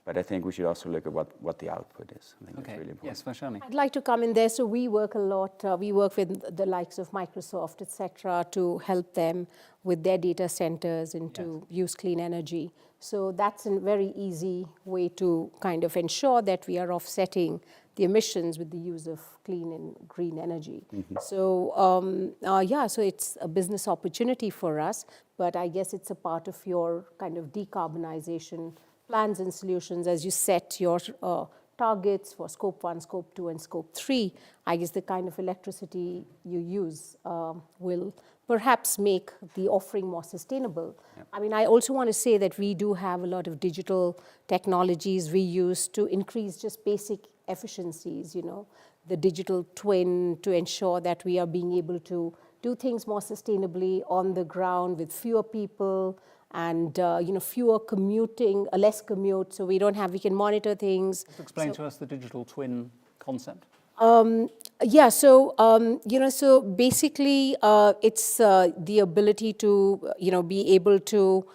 Speaker 12: But I think we should also look at what the output is. I think that's really important.
Speaker 1: Yes, Vaishali.
Speaker 11: I'd like to come in there. So we work a lot. We work with the likes of Microsoft, etc., to help them with their data centers and to use clean energy. So that's a very easy way to kind of ensure that we are offsetting the emissions with the use of clean and green energy. So so it's a business opportunity for us, but I guess it's a part of your kind of decarbonization plans and solutions as you set your targets for Scope 1, Scope 2, and Scope 3. I guess the kind of electricity you use will perhaps make the offering more sustainable. Yep. I mean, I also want to say that we do have a lot of digital technologies we use to increase just basic efficiencies, the digital twin to ensure that we are being able to do things more sustainably on the ground with fewer people, and fewer commuting, less commute, so we can monitor things.
Speaker 1: Just explain to us the digital twin concept.
Speaker 11: So basically it's the ability to be able to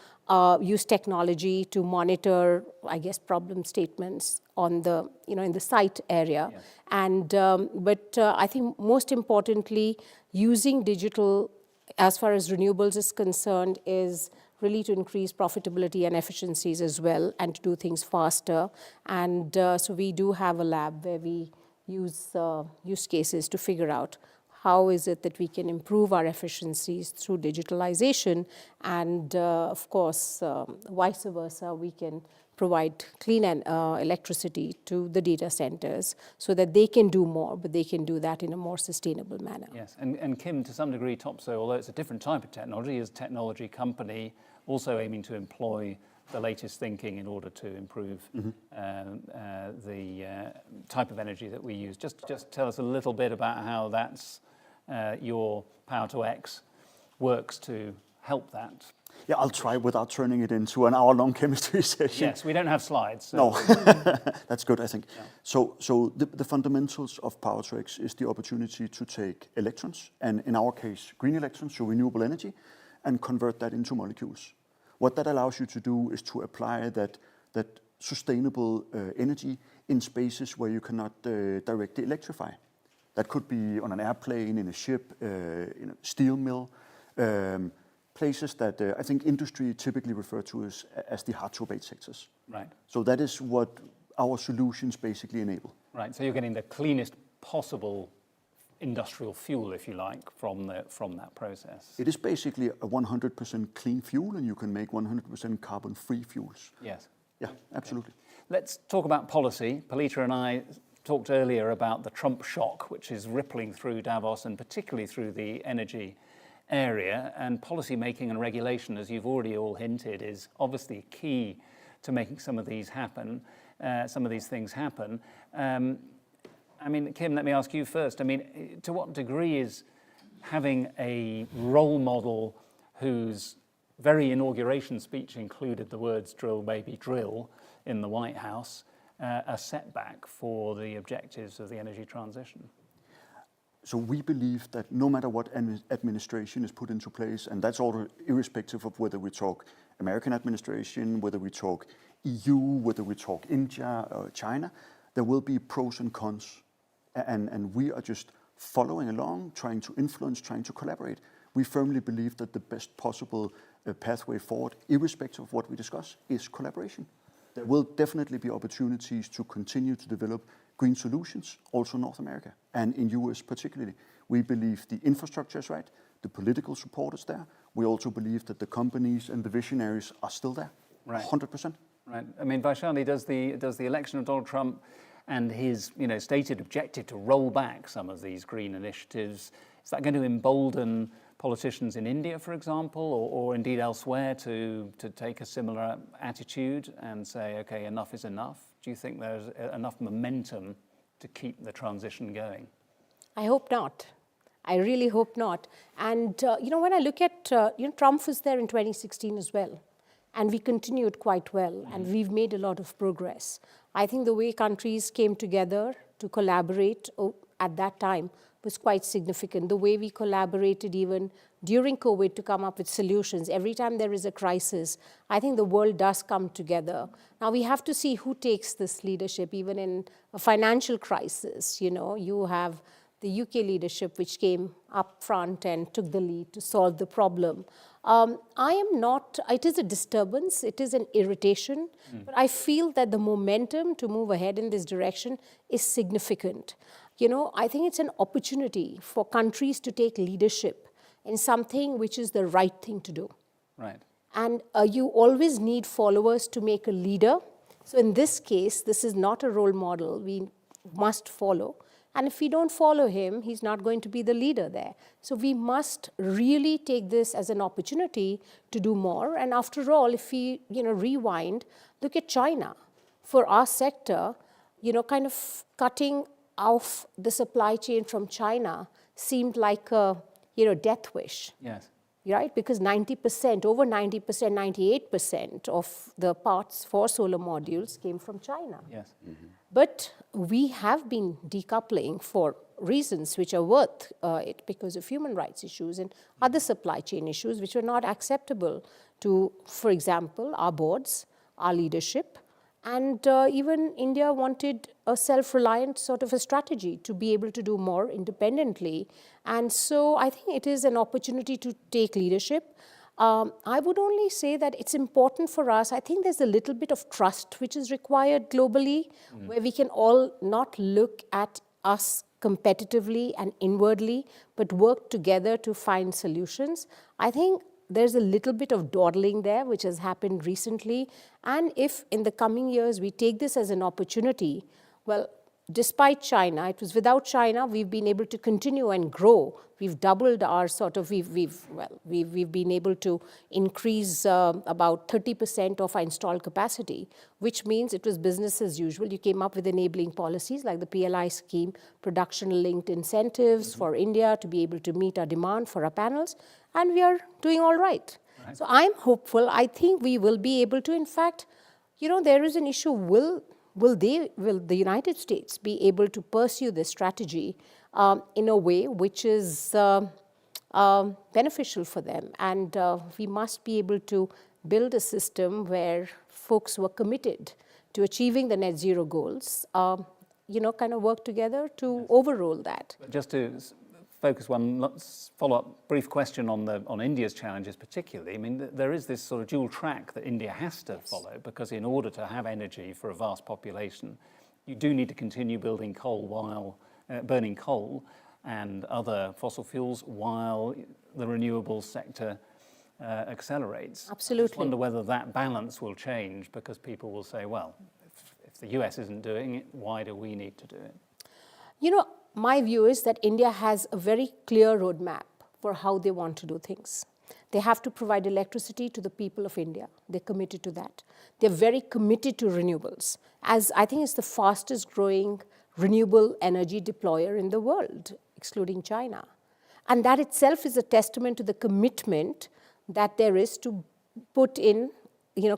Speaker 11: use technology to monitor, I guess, problem statements on the in the site area. Yes. And but I think most importantly, using digital as far as renewables is concerned is really to increase profitability and efficiencies as well, and to do things faster. And so we do have a lab where we use use cases to figure out how is it that we can improve our efficiencies through digitalization, and of course, vice versa, we can provide clean electricity to the data centers so that they can do more, but they can do that in a more sustainable manner.
Speaker 1: Yes, and Kim, to some degree, Topsoe, although it's a different type of technology, is a technology company also aiming to employ the latest thinking in order to improve the type of energy that we use. Just tell us a little bit about how that's your Power to X works to help that.
Speaker 10: Yeah, I'll try without turning it into an hour-long chemistry session.
Speaker 1: Yes, we don't have slides. So.
Speaker 10: No, that's good, I think. Yeah. So the fundamentals of Power to X is the opportunity to take electrons, and in our case, green electrons, so renewable energy, and convert that into molecules. What that allows you to do is to apply that sustainable energy in spaces where you cannot directly electrify. That could be on an airplane, in a ship, in a steel mill, places that I think industry typically refer to as the hard-to-abate sectors.
Speaker 1: Right.
Speaker 10: So that is what our solutions basically enable.
Speaker 1: Right, so you're getting the cleanest possible industrial fuel, if you like, from that process.
Speaker 10: It is basically a 100% clean fuel, and you can make 100% carbon-free fuels.
Speaker 1: Yes.
Speaker 10: Yeah, absolutely.
Speaker 1: Okay. Let's talk about policy. Polita and I talked earlier about the Trump shock, which is rippling through Davos and particularly through the energy area. And policy making and regulation, as you've already all hinted, is obviously key to making some of these happen. Some of these things happen. I mean, Kim, let me ask you first. I mean, to what degree is having a role model whose very inauguration speech included the words "drill, baby, drill" in the White House a setback for the objectives of the energy transition?
Speaker 10: So we believe that no matter what administration is put into place, and that's all irrespective of whether we talk American administration, whether we talk EU, whether we talk India or China, there will be pros and cons. And we are just following along, trying to influence, trying to collaborate. We firmly believe that the best possible pathway forward, irrespective of what we discuss, is collaboration. There will definitely be opportunities to continue to develop green solutions, also in North America and in US particularly. We believe the infrastructure is right, the political support is there. We also believe that the companies and the visionaries are still there,
Speaker 1: right.
Speaker 10: 100%.
Speaker 1: Right. I mean, Vaishali, does the election of Donald Trump and his stated objective to roll back some of these green initiatives, is that going to embolden politicians in India, for example, or indeed elsewhere to take a similar attitude and say, okay, enough is enough? Do you think there's enough momentum to keep the transition going?
Speaker 11: I hope not. I really hope not. And, when I look at, Trump was there in 2016 as well. And we continued quite well, and we've made a lot of progress. I think the way countries came together to collaborate at that time was quite significant. The way we collaborated even during COVID to come up with solutions. Every time there is a crisis, I think the world does come together. Now we have to see who takes this leadership, even in a financial crisis. You have the UK leadership, which came up front and took the lead to solve the problem. It is a disturbance, it is an irritation, but I feel that the momentum to move ahead in this direction is significant. I think it's an opportunity for countries to take leadership in something which is the right thing to do.
Speaker 1: Right.
Speaker 11: And you always need followers to make a leader. So in this case, this is not a role model we must follow. And if we don't follow him, he's not going to be the leader there. So we must really take this as an opportunity to do more. And after all, if we, rewind, look at China. For our sector, kind of cutting off the supply chain from China seemed like a, death wish.
Speaker 1: Yes.
Speaker 11: Right? Because 90%, over 90%, 98% of the parts for solar modules came from China.
Speaker 1: Yes. Mm-hmm.
Speaker 11: But we have been decoupling for reasons which are worth it because of human rights issues and other supply chain issues which were not acceptable to, for example, our boards, our leadership, and even India wanted a self-reliant sort of a strategy to be able to do more independently. And so I think it is an opportunity to take leadership. I would only say that it's important for us. I think there's a little bit of trust which is required globally, where we can all not look at us competitively and inwardly, but work together to find solutions. I think there's a little bit of dawdling there, which has happened recently. And if in the coming years we take this as an opportunity, well, despite China, it was without China, we've been able to continue and grow. We've doubled our we've been able to increase about 30% of our installed capacity, which means it was business as usual. You came up with enabling policies like the PLI scheme, production-linked incentives for India to be able to meet our demand for our panels, and we are doing all right. So I'm hopeful. I think we will be able to, in fact, there is an issue, will the United States be able to pursue this strategy in a way which is beneficial for them? And we must be able to build a system where folks who are committed to achieving the net zero goals, kind of work together to overrule that.
Speaker 1: Just to focus one follow-up brief question on India's challenges particularly. I mean, there is this sort of dual track that India has to follow, because in order to have energy for a vast population, you do need to continue building coal while burning coal and other fossil fuels while the renewables sector accelerates.
Speaker 11: Absolutely.
Speaker 1: I just wonder whether that balance will change, because people will say, well, if the US isn't doing it, why do we need to do it?
Speaker 11: My view is that India has a very clear roadmap for how they want to do things. They have to provide electricity to the people of India. They're committed to that. They're very committed to renewables, as I think it's the fastest growing renewable energy deployer in the world, excluding China. And that itself is a testament to the commitment that there is to put in,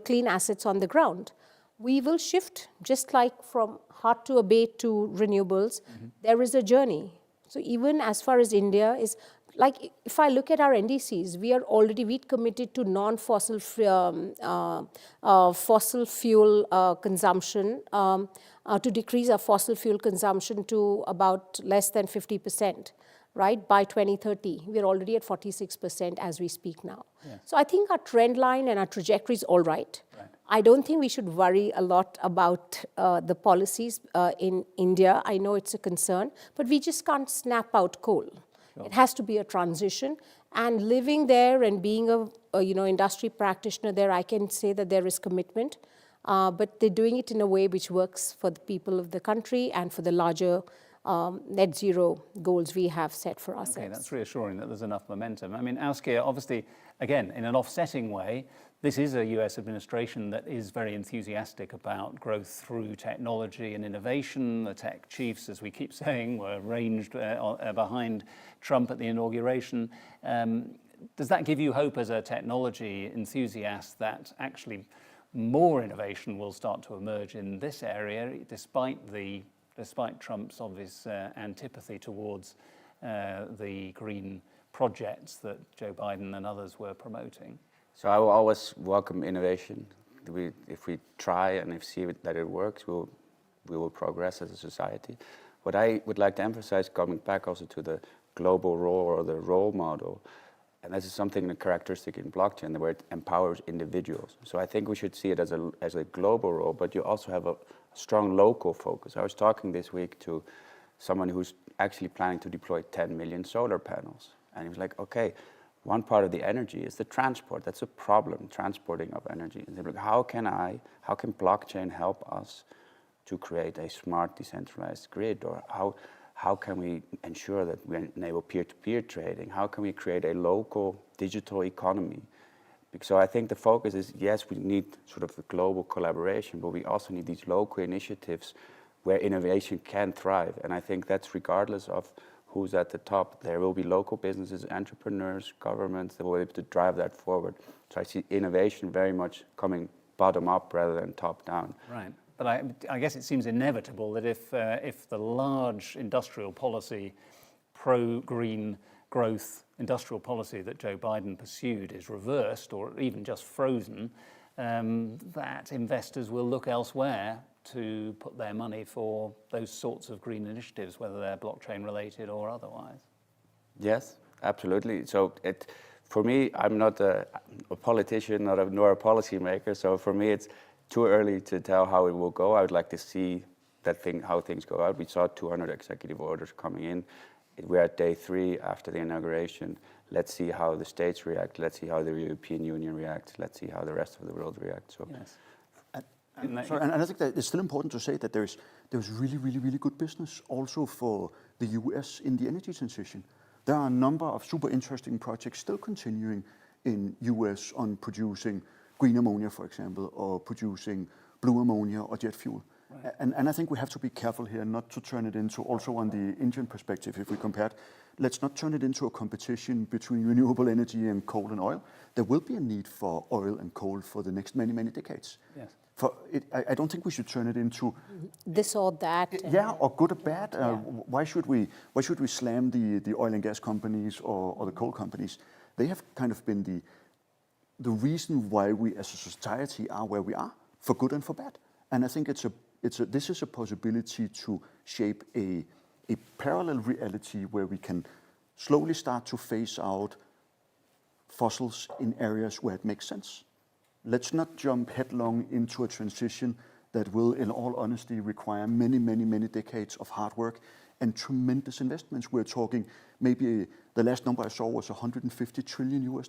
Speaker 11: clean assets on the ground. We will shift, just like from hard to abate to renewables, there is a journey. So even as far as India is, like if I look at our NDCs, we'd committed to non-fossil fossil fuel consumption, to decrease our fossil fuel consumption to about less than 50%. right, by 2030. We're already at 46% as we speak now. So I think our trend line and our trajectory is all right. I don't think we should worry a lot about the policies in India. I know it's a concern, but we just can't snap out coal. It has to be a transition. And living there and being a industry practitioner there, I can say that there is commitment. But they're doing it in a way which works for the people of the country and for the larger net zero goals we have set for ourselves.
Speaker 1: Okay, that's reassuring that there's enough momentum. I mean, Ausgeir, obviously, again, in an offsetting way, this is a US administration that is very enthusiastic about growth through technology and innovation. The tech chiefs, as we keep saying, were ranged behind Trump at the inauguration. Does that give you hope as a technology enthusiast that actually more innovation will start to emerge in this area, despite Trump's obvious antipathy towards the green projects that Joe Biden and others were promoting?
Speaker 12: So I will always welcome innovation. If we try and if see that it works, we will progress as a society. What I would like to emphasize, coming back also to the global role or the role model, and this is something, a characteristic in blockchain, where it empowers individuals. So I think we should see it as a global role, but you also have a strong local focus. I was talking this week to someone who's actually planning to deploy 10 million solar panels. And he was like, okay, one part of the energy is the transport. That's a problem, transporting of energy. And they're like, how can blockchain help us to create a smart, decentralized grid? Or how can we ensure that we enable peer-to-peer trading? How can we create a local digital economy? So I think the focus is, yes, we need sort of the global collaboration, but we also need these local initiatives where innovation can thrive. And I think that's regardless of who's at the top. There will be local businesses, entrepreneurs, governments that will be able to drive that forward. So I see innovation very much coming bottom up rather than top down.
Speaker 1: Right. But I guess it seems inevitable that if the large industrial policy, pro-green growth industrial policy that Joe Biden pursued is reversed or even just frozen, that investors will look elsewhere to put their money for those sorts of green initiatives, whether they're blockchain related or otherwise.
Speaker 12: Yes, absolutely. So for me, I'm not a politician, nor a policymaker. So for me, it's too early to tell how it will go. I would like to see how things go out. We saw 200 executive orders coming in. We're at day 3 after the inauguration. Let's see how the states react. Let's see how the European Union reacts. Let's see how the rest of the world reacts. So.
Speaker 1: Yes.
Speaker 10: And I think that it's still important to say that there's really good business also for the US in the energy transition. There are a number of super interesting projects still continuing in US on producing green ammonia, for example, or producing blue ammonia or jet fuel. Right. And I think we have to be careful here not to turn it into, also on the Indian perspective, if we compare, let's not turn it into a competition between renewable energy and coal and oil. There will be a need for oil and coal for the next many decades. Yes. I don't think we should turn it into
Speaker 11: this or that.
Speaker 10: Yeah, or good or bad. Why should we slam the oil and gas companies or the coal companies? They have kind of been the reason why we as a society are where we are, for good and for bad. And I think this is a possibility to shape a parallel reality where we can slowly start to phase out fossils in areas where it makes sense. Let's not jump headlong into a transition that will, in all honesty, require many decades of hard work and tremendous investments. We're talking, maybe the last number I saw was $150 trillion.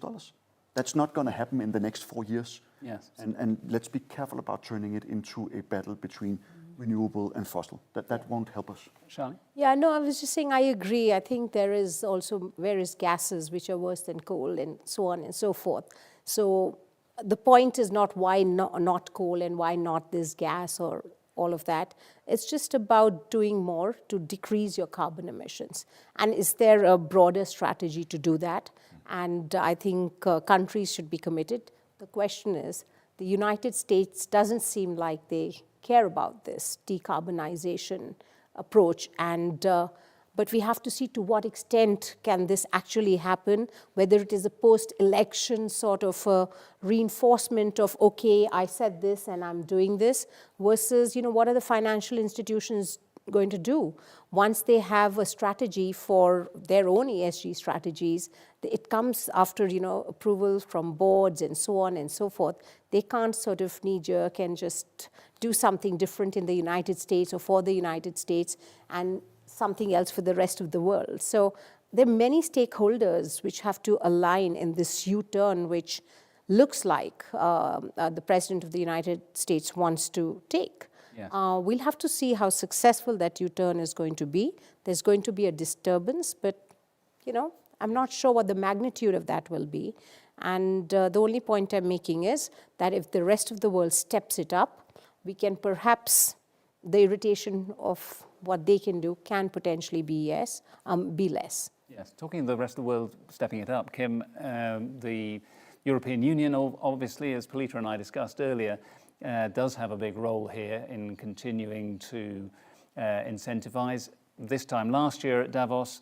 Speaker 10: That's not going to happen in the next 4 years.
Speaker 1: Yes.
Speaker 10: And let's be careful about turning it into a battle between renewable and fossil. That won't help us.
Speaker 1: Charlie?
Speaker 11: Yeah, no, I was just saying I agree. I think there is also various gases which are worse than coal and so on and so forth. So the point is not why not coal and why not this gas or all of that. It's just about doing more to decrease your carbon emissions. And is there a broader strategy to do that? And I think countries should be committed. The question is, the United States doesn't seem like they care about this decarbonization approach. And but we have to see to what extent can this actually happen, whether it is a post-election sort of reinforcement of, okay, I said this and I'm doing this, versus, what are the financial institutions going to do. Once they have a strategy for their own ESG strategies, it comes after, approval from boards and so on and so forth. They can't sort of knee-jerk and just do something different in the United States or for the United States and something else for the rest of the world. So there are many stakeholders which have to align in this U-turn, which looks like the President of the United States wants to take.
Speaker 1: Yes.
Speaker 11: We'll have to see how successful that U-turn is going to be. There's going to be a disturbance, but, I'm not sure what the magnitude of that will be. And the only point I'm making is that if the rest of the world steps it up, we can perhaps, the irritation of what they can do can potentially be less.
Speaker 1: Yes, talking of the rest of the world stepping it up, Kim, the European Union, obviously, as Polita and I discussed earlier, does have a big role here in continuing to incentivize. This time last year at Davos,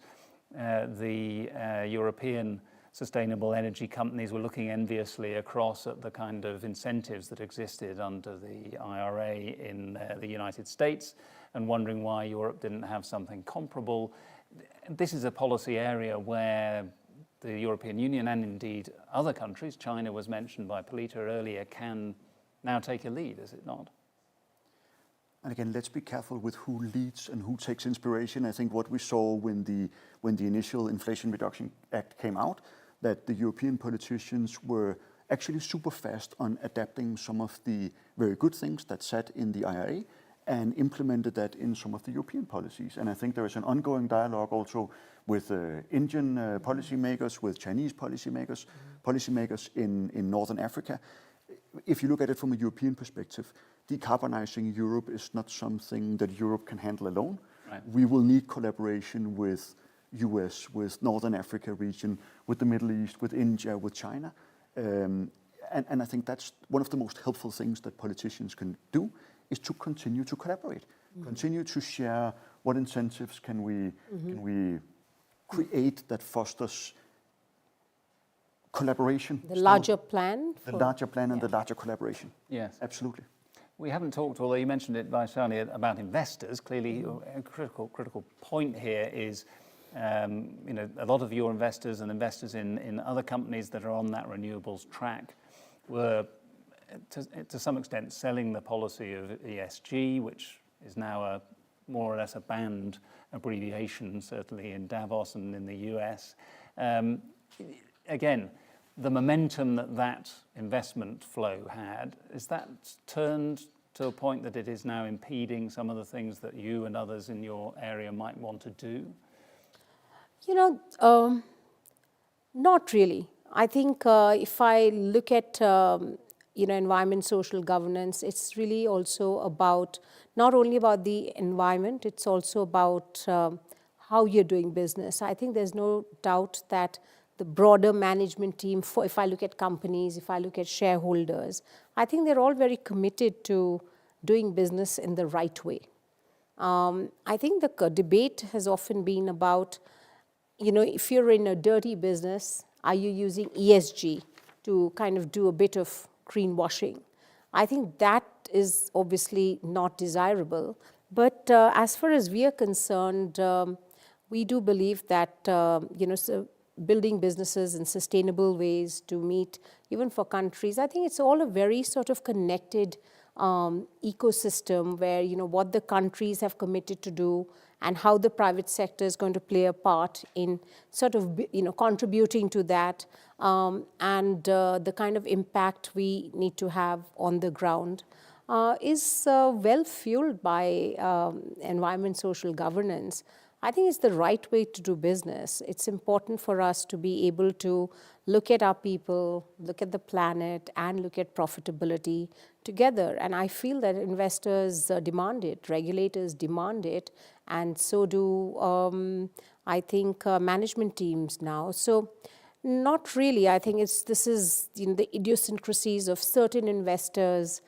Speaker 1: the European sustainable energy companies were looking enviously across at the kind of incentives that existed under the IRA in the United States and wondering why Europe didn't have something comparable. This is a policy area where the European Union and indeed other countries, China was mentioned by Polita earlier, can now take a lead, is it not?
Speaker 10: And again, let's be careful with who leads and who takes inspiration. I think what we saw when the initial Inflation Reduction Act came out, that the European politicians were actually super fast on adapting some of the very good things that sat in the IRA and implemented that in some of the European policies. And I think there is an ongoing dialogue also with Indian policymakers, with Chinese policymakers, policymakers in Northern Africa. If you look at it from a European perspective, decarbonizing Europe is not something that Europe can handle alone.
Speaker 1: Right.
Speaker 10: We will need collaboration with US, with Northern Africa region, with the Middle East, with India, with China. And I think that's one of the most helpful things that politicians can do, is to continue to collaborate, continue to share what incentives can we create that fosters collaboration.
Speaker 11: The larger plan?
Speaker 10: The larger plan and the larger collaboration.
Speaker 1: Yes.
Speaker 10: Absolutely.
Speaker 1: We haven't talked, although you mentioned it, Vaishali, about investors. Clearly, a critical point here is, a lot of your investors and investors in other companies that are on that renewables track were, to some extent, selling the policy of ESG, which is now more or less a banned abbreviation, certainly in Davos and in the US. Again, the momentum that investment flow had, is that turned to a point that it is now impeding some of the things that you and others in your area might want to do?
Speaker 11: Not really. I think if I look at environment, social governance, it's really also about, not only about the environment, it's also about how you're doing business. I think there's no doubt that the broader management team, if I look at companies, if I look at shareholders, I think they're all very committed to doing business in the right way. I think the debate has often been about, if you're in a dirty business, are you using ESG to kind of do a bit of greenwashing? I think that is obviously not desirable. But as far as we are concerned, we do believe that, building businesses in sustainable ways to meet, even for countries, I think it's all a very sort of connected ecosystem where, what the countries have committed to do and how the private sector is going to play a part in sort of, contributing to that, and the kind of impact we need to have on the ground is well fueled by environment, social governance. I think it's the right way to do business. It's important for us to be able to look at our people, look at the planet, and look at profitability together. And I feel that investors demand it, regulators demand it, and so do, I think, management teams now. So not really. I think this is the idiosyncrasies of certain investors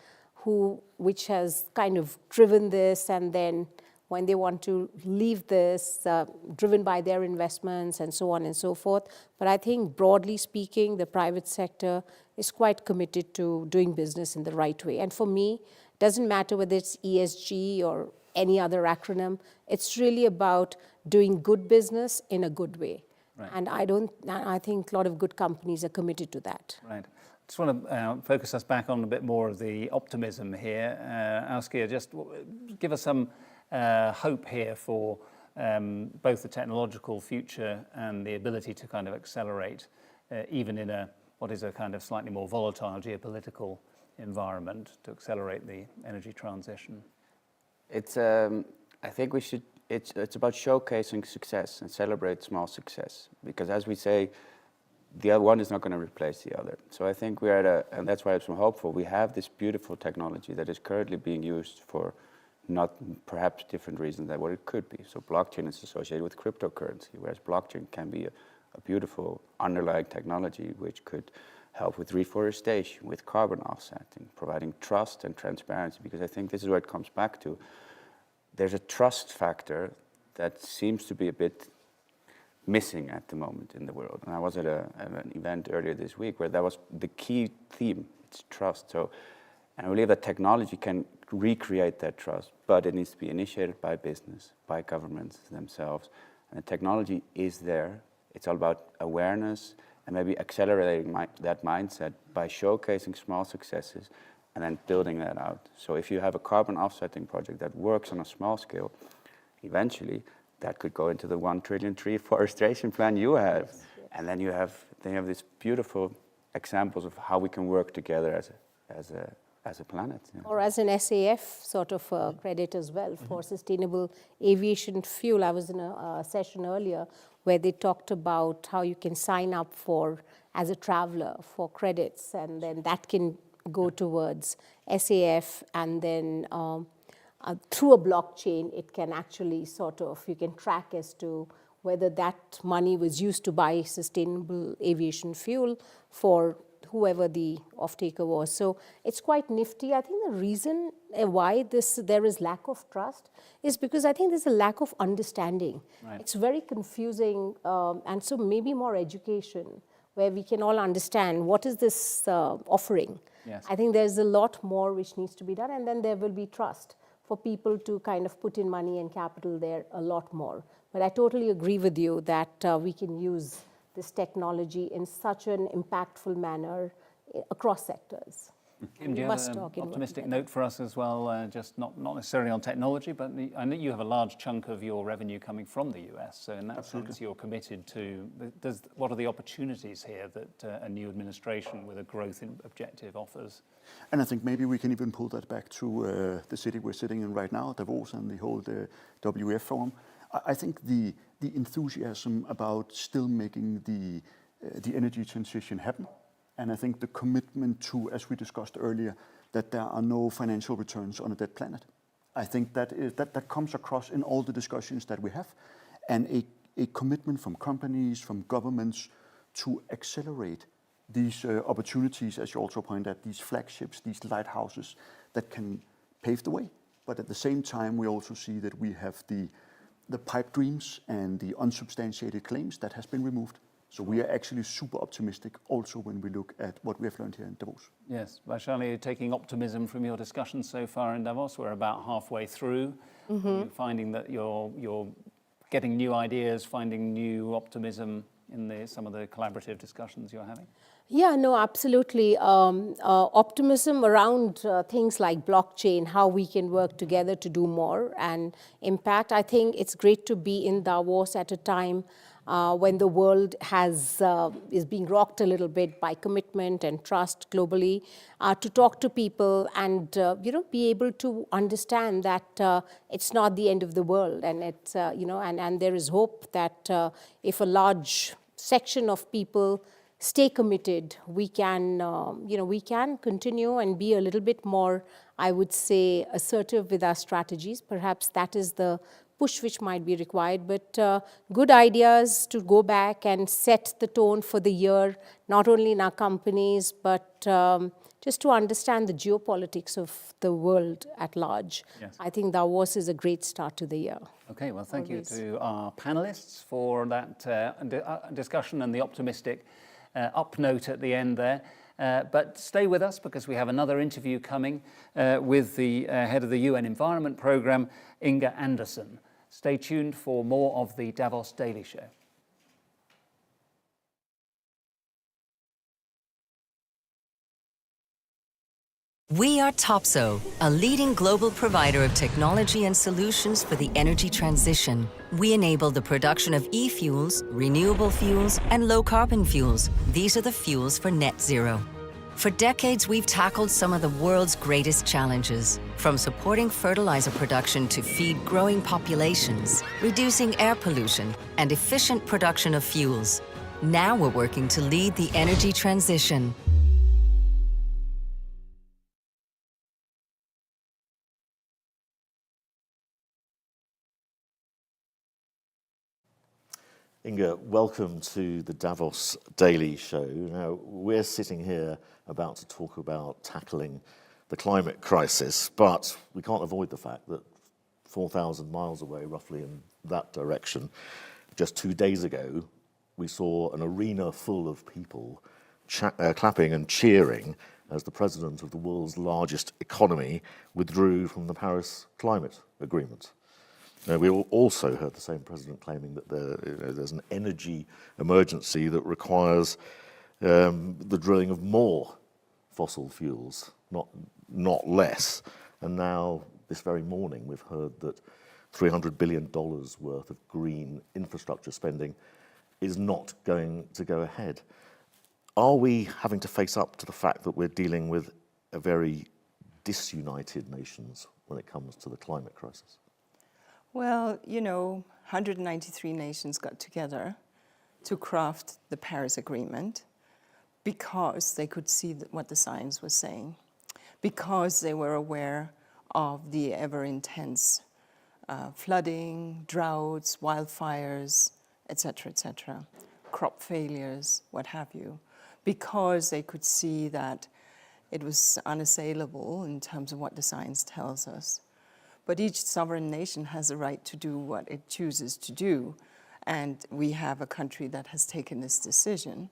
Speaker 11: which has kind of driven this, and then when they want to leave this, driven by their investments and so on and so forth. But I think broadly speaking, the private sector is quite committed to doing business in the right way. And for me, it doesn't matter whether it's ESG or any other acronym. It's really about doing good business in a good way.
Speaker 1: Right.
Speaker 11: And I think a lot of good companies are committed to that.
Speaker 1: Right. Just want to focus us back on a bit more of the optimism here. Askia, just give us some hope here for both the technological future and the ability to kind of accelerate, even in what is a kind of slightly more volatile geopolitical environment, to accelerate the energy transition.
Speaker 12: It's I think we should. It's about showcasing success and celebrate small success, because as we say, the other one is not going to replace the other. So I think we're at and that's why I'm so hopeful. We have this beautiful technology that is currently being used for not perhaps different reasons than what it could be. So blockchain is associated with cryptocurrency, whereas blockchain can be a beautiful underlying technology which could help with reforestation, with carbon offsetting, providing trust and transparency, because I think this is where it comes back to. There's a trust factor that seems to be a bit missing at the moment in the world. And I was at an event earlier this week where that was the key theme. It's trust. So, and I believe that technology can recreate that trust, but it needs to be initiated by business, by governments themselves. And the technology is there. It's all about awareness and maybe accelerating that mindset by showcasing small successes and then building that out. So if you have a carbon offsetting project that works on a small scale, eventually that could go into the 1 trillion tree forestation plan you have. Yes, yes. And then you have these beautiful examples of how we can work together as a planet. You know.
Speaker 11: Or as an SAF sort of credit as well for sustainable aviation fuel. I was in a session earlier where they talked about how you can sign up as a traveler for credits, and then that can go towards SAF, and then through a blockchain, it can actually you can track as to whether that money was used to buy sustainable aviation fuel for whoever the off-taker was. So it's quite nifty. I think the reason why there is lack of trust is because I think there's a lack of understanding. Right. It's very confusing, and so maybe more education where we can all understand what is this offering. Yes. I think there's a lot more which needs to be done, and then there will be trust for people to kind of put in money and capital there a lot more. But I totally agree with you that we can use this technology in such an impactful manner across sectors.
Speaker 1: Kim, do you have an optimistic note for us as well, just not necessarily on technology, but I know you have a large chunk of your revenue coming from the US, so in that sense you're committed to, what are the opportunities here that a new administration with a growth objective offers?
Speaker 10: And I think maybe we can even pull that back to the city we're sitting in right now, Davos, and the whole WEF forum. I think the enthusiasm about still making the energy transition happen, and I think the commitment to, as we discussed earlier, that there are no financial returns on a dead planet. I think that comes across in all the discussions that we have, and a commitment from companies, from governments to accelerate these opportunities, as you also point out, these flagships, these lighthouses that can pave the way. But at the same time, we also see that we have the pipe dreams and the unsubstantiated claims that has been removed. So we are actually super optimistic also when we look at what we have learned here in Davos.
Speaker 1: Yes, Vaishali, taking optimism from your discussion so far in Davos, we're about halfway through. Mm-hmm. You're finding that you're getting new ideas, finding new optimism in some of the collaborative discussions you're having?
Speaker 11: Yeah, no, absolutely. Optimism around things like blockchain, how we can work together to do more and impact. I think it's great to be in Davos at a time when the world is being rocked a little bit by commitment and trust globally, to talk to people and be able to understand that it's not the end of the world, and it's and there is hope that if a large section of people stay committed, we can continue and be a little bit more, I would say, assertive with our strategies. Perhaps that is the push which might be required, but good ideas to go back and set the tone for the year, not only in our companies, but just to understand the geopolitics of the world at large. Yes. I think Davos is a great start to the year.
Speaker 1: Okay, well, thank you to our panelists for that discussion and the optimistic up note at the end there. But stay with us because we have another interview coming with the head of the UN Environment Programme, Inga Anderson. Stay tuned for more of the Davos Daily Show.
Speaker 13: We are Topso, a leading global provider of technology and solutions for the energy transition. We enable the production of e-fuels, renewable fuels, and low-carbon fuels. These are the fuels for net zero. For decades, we've tackled some of the world's greatest challenges, from supporting fertilizer production to feed growing populations, reducing air pollution, and efficient production of fuels. Now we're working to lead the energy transition.
Speaker 14: Inga, welcome to the Davos Daily Show. Now, we're sitting here about to talk about tackling the climate crisis, but we can't avoid the fact that 4,000 miles away, roughly in that direction, just 2 days ago, we saw an arena full of people clapping and cheering as the president of the world's largest economy withdrew from the Paris Climate Agreement. We also heard the same president claiming that there's an energy emergency that requires the drilling of more fossil fuels, not less. And now, this very morning, we've heard that $300 billion worth of green infrastructure spending is not going to go ahead. Are we having to face up to the fact that we're dealing with a very disunited nations when it comes to the climate crisis?
Speaker 15: Well, 193 nations got together to craft the Paris Agreement because they could see what the science was saying, because they were aware of the ever-intense flooding, droughts, wildfires, etc., crop failures, what have you, because they could see that it was unassailable in terms of what the science tells us. But each sovereign nation has a right to do what it chooses to do. And we have a country that has taken this decision.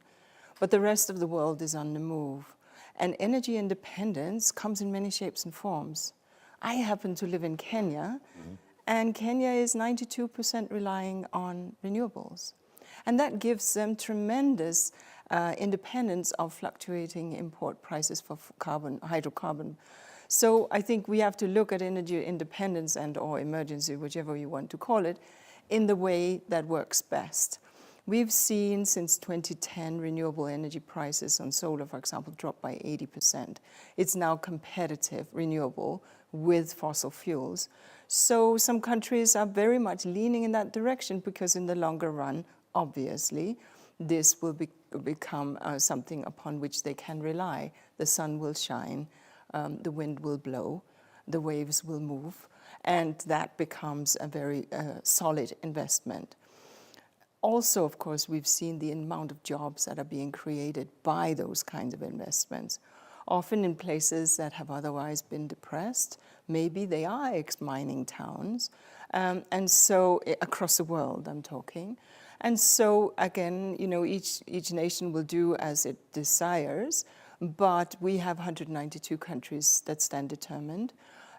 Speaker 15: But the rest of the world is on the move. And energy independence comes in many shapes and forms. I happen to live in Kenya, and Kenya is 92% relying on renewables. And that gives them tremendous independence of fluctuating import prices for hydrocarbon. So I think we have to look at energy independence and or emergency, whichever you want to call it, in the way that works best. We've seen since 2010 renewable energy prices on solar, for example, drop by 80%. It's now competitive, renewable, with fossil fuels. So some countries are very much leaning in that direction because in the longer run, obviously, this will become something upon which they can rely. The sun will shine. The wind will blow, the waves will move, and that becomes a very solid investment. Also, of course, we've seen the amount of jobs that are being created by those kinds of investments, often in places that have otherwise been depressed. Maybe they are ex-mining towns, and so across the world I'm talking. And so, again, each nation will do as it desires, but we have 192 countries that stand determined.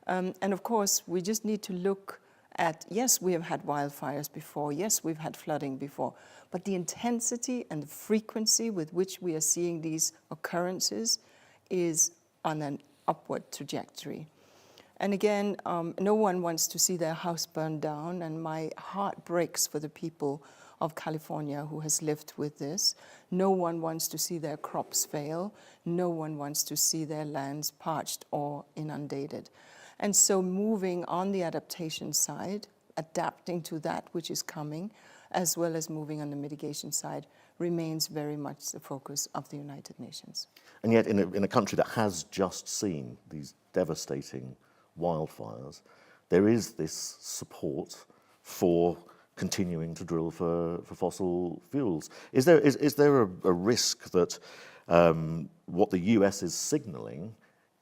Speaker 15: And of course, we just need to look at, yes, we have had wildfires before, yes, we've had flooding before, but the intensity and the frequency with which we are seeing these occurrences is on an upward trajectory. And again, no one wants to see their house burned down, and my heart breaks for the people of California who has lived with this. No one wants to see their crops fail. No one wants to see their lands parched or inundated. And so moving on the adaptation side, adapting to that which is coming, as well as moving on the mitigation side, remains very much the focus of the United Nations.
Speaker 14: And yet in a country that has just seen these devastating wildfires, there is this support for continuing to drill for fossil fuels. Is there a risk that what the US is signalling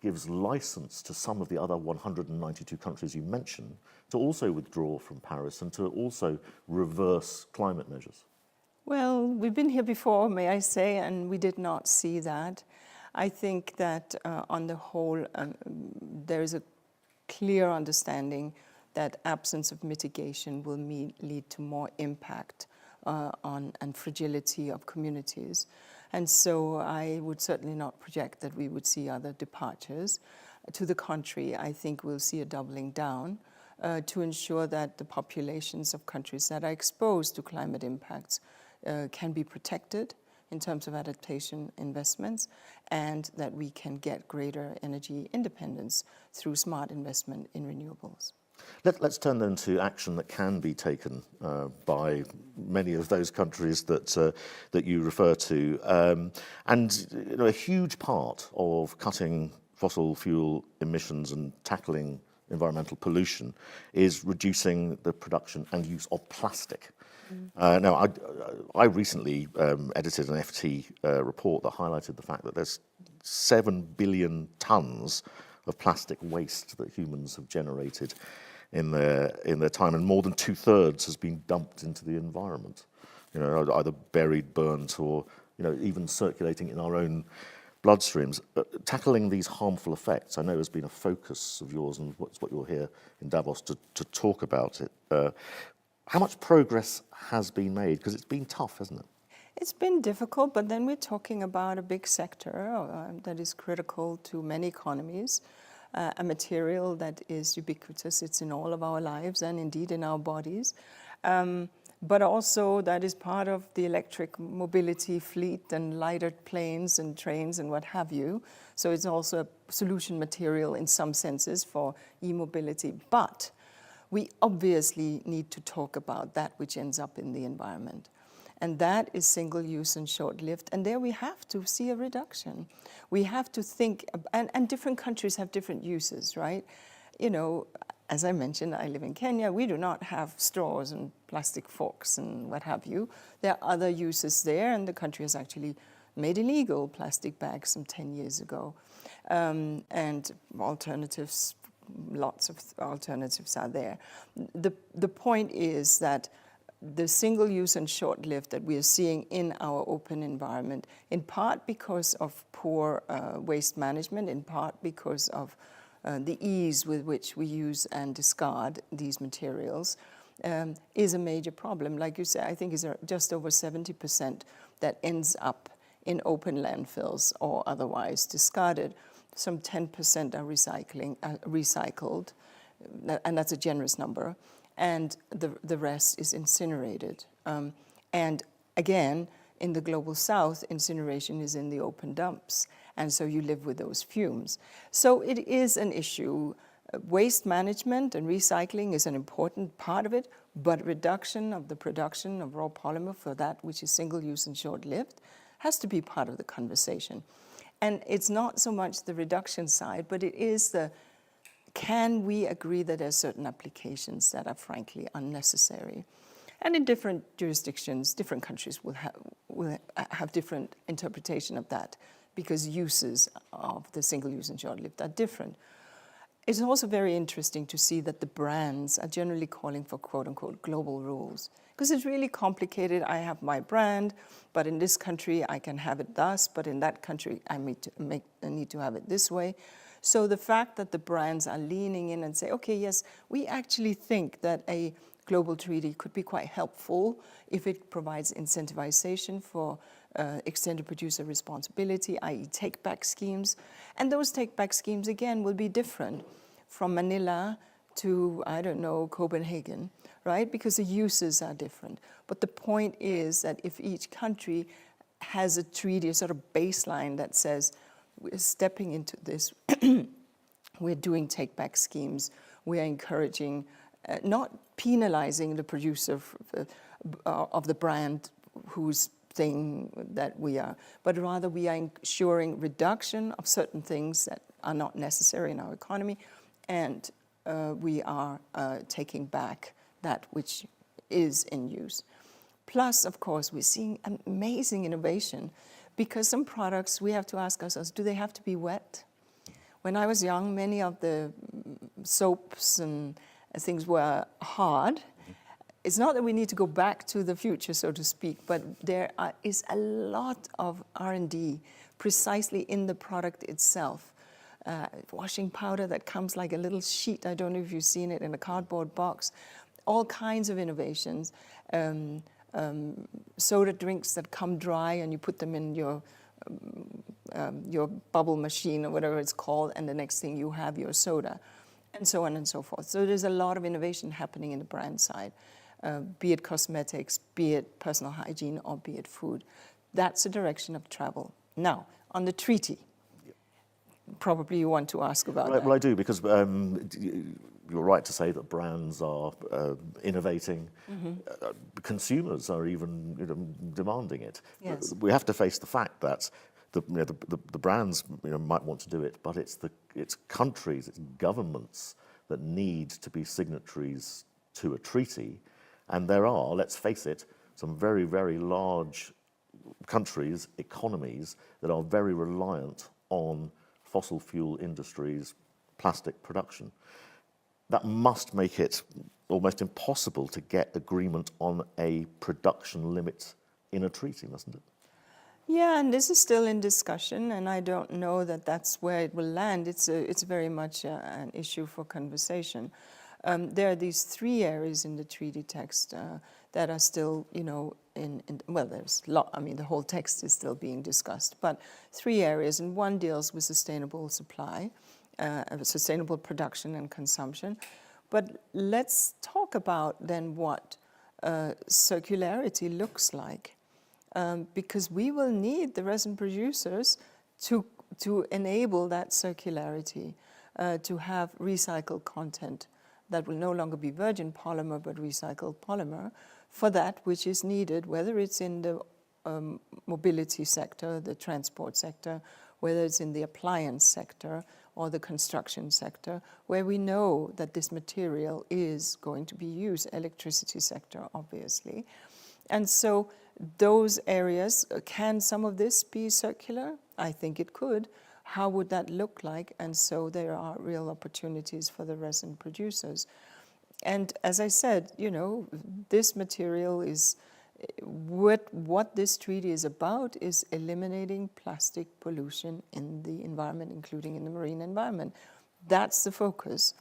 Speaker 14: gives license to some of the other 192 countries you mentioned to also withdraw from Paris and to also reverse climate measures?
Speaker 15: Well, we've been here before, may I say, and we did not see that. I think that on the whole, there is a clear understanding that absence of mitigation will lead to more impact on and fragility of communities. And so I would certainly not project that we would see other departures. To the contrary, I think we'll see a doubling down to ensure that the populations of countries that are exposed to climate impacts can be protected in terms of adaptation investments, and that we can get greater energy independence through smart investment in renewables.
Speaker 14: Let's turn then to action that can be taken by many of those countries that you refer to. And a huge part of cutting fossil fuel emissions and tackling environmental pollution is reducing the production and use of plastic. Now, I recently edited an FT report that highlighted the fact that there's 7 billion tonnes of plastic waste that humans have generated in their time, and more than 2/3 has been dumped into the environment. Either buried, burnt, or even circulating in our own bloodstreams. Tackling these harmful effects, I know, has been a focus of yours, and it's what you're here in Davos to talk about it. How much progress has been made? Because it's been tough, hasn't it?
Speaker 15: It's been difficult, but then we're talking about a big sector that is critical to many economies, a material that is ubiquitous. It's in all of our lives and indeed in our bodies. But also that is part of the electric mobility fleet and lighter planes and trains and what have you. So it's also a solution material in some senses for e-mobility. But we obviously need to talk about that which ends up in the environment. And that is single-use and short-lived. And there we have to see a reduction. We have to think, and different countries have different uses, right? As I mentioned, I live in Kenya. We do not have straws and plastic forks and what have you. There are other uses there, and the country has actually made illegal plastic bags some 10 years ago. And alternatives, lots of alternatives are there. The point is that the single-use and short-lived that we are seeing in our open environment, in part because of poor waste management, in part because of the ease with which we use and discard these materials, is a major problem. Like you say, I think it's just over 70% that ends up in open landfills or otherwise discarded. Some 10% are recycled, and that's a generous number, and the rest is incinerated. And again, in the global south, incineration is in the open dumps, and so you live with those fumes. So it is an issue. Waste management and recycling is an important part of it, but reduction of the production of raw polymer for that which is single-use and short-lived has to be part of the conversation. And it's not so much the reduction side, but it is can we agree that there are certain applications that are frankly unnecessary? And in different jurisdictions, different countries will have different interpretation of that, because uses of the single-use and short-lived are different. It's also very interesting to see that the brands are generally calling for quote-unquote global rules, because it's really complicated. I have my brand, but in this country I can have it thus, but in that country I need to have it this way. So the fact that the brands are leaning in and say, okay, yes, we actually think that a global treaty could be quite helpful if it provides incentivization for extended producer responsibility, i.e. take-back schemes. And those take-back schemes, again, will be different from Manila to, I don't know, Copenhagen, right? Because the uses are different. But the point is that if each country has a treaty, a sort of baseline that says, we're stepping into this, we're doing take-back schemes, we're encouraging, not penalizing the producer of the brand whose thing that we are, but rather we are ensuring reduction of certain things that are not necessary in our economy, and we are taking back that which is in use. Plus, of course, we're seeing amazing innovation, because some products we have to ask ourselves, do they have to be wet? When I was young, many of the soaps and things were hard. It's not that we need to go back to the future, so to speak, but there is a lot of R&D precisely in the product itself. Washing powder that comes like a little sheet. I don't know if you've seen it in a cardboard box. All kinds of innovations. Soda drinks that come dry and you put them in your bubble machine or whatever it's called, and the next thing you have your soda, and so on and so forth. So there's a lot of innovation happening in the brand side, be it cosmetics, be it personal hygiene, or be it food. That's the direction of travel. Now, on the treaty, probably you want to ask about that.
Speaker 14: Well, I do, because you're right to say that brands are innovating. Consumers are even demanding it.
Speaker 15: Yes.
Speaker 14: We have to face the fact that the brands might want to do it, but it's countries, it's governments that need to be signatories to a treaty. And there are, let's face it, some very, very large countries, economies, that are very reliant on fossil fuel industries, plastic production. That must make it almost impossible to get agreement on a production limit in a treaty, mustn't it?
Speaker 15: Yeah, and this is still in discussion, and I don't know that that's where it will land. It's very much an issue for conversation. There are these three areas in the treaty text that are still, well, there's a lot. I mean, the whole text is still being discussed, but three areas, and one deals with sustainable supply, sustainable production and consumption. But let's talk about then what circularity looks like. Because we will need the resin producers to enable that circularity, to have recycled content that will no longer be virgin polymer but recycled polymer for that which is needed, whether it's in the mobility sector, the transport sector, whether it's in the appliance sector or the construction sector, where we know that this material is going to be used, electricity sector, obviously. And so those areas, can some of this be circular? I think it could. How would that look like? And so there are real opportunities for the resin producers. And as I said, this material is, what this treaty is about is eliminating plastic pollution in the environment, including in the marine environment. That's the focus.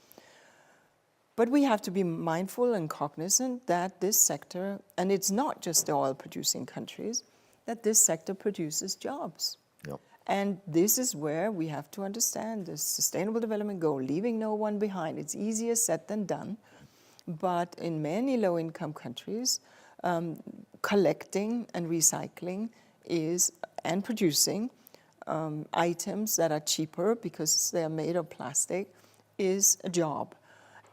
Speaker 15: But we have to be mindful and cognizant that this sector, and it's not just the oil-producing countries, that this sector produces jobs.
Speaker 14: Yep.
Speaker 15: And this is where we have to understand the Sustainable Development Goal, leaving no one behind. It's easier said than done. But in many low-income countries, collecting and recycling and producing items that are cheaper because they are made of plastic is a job.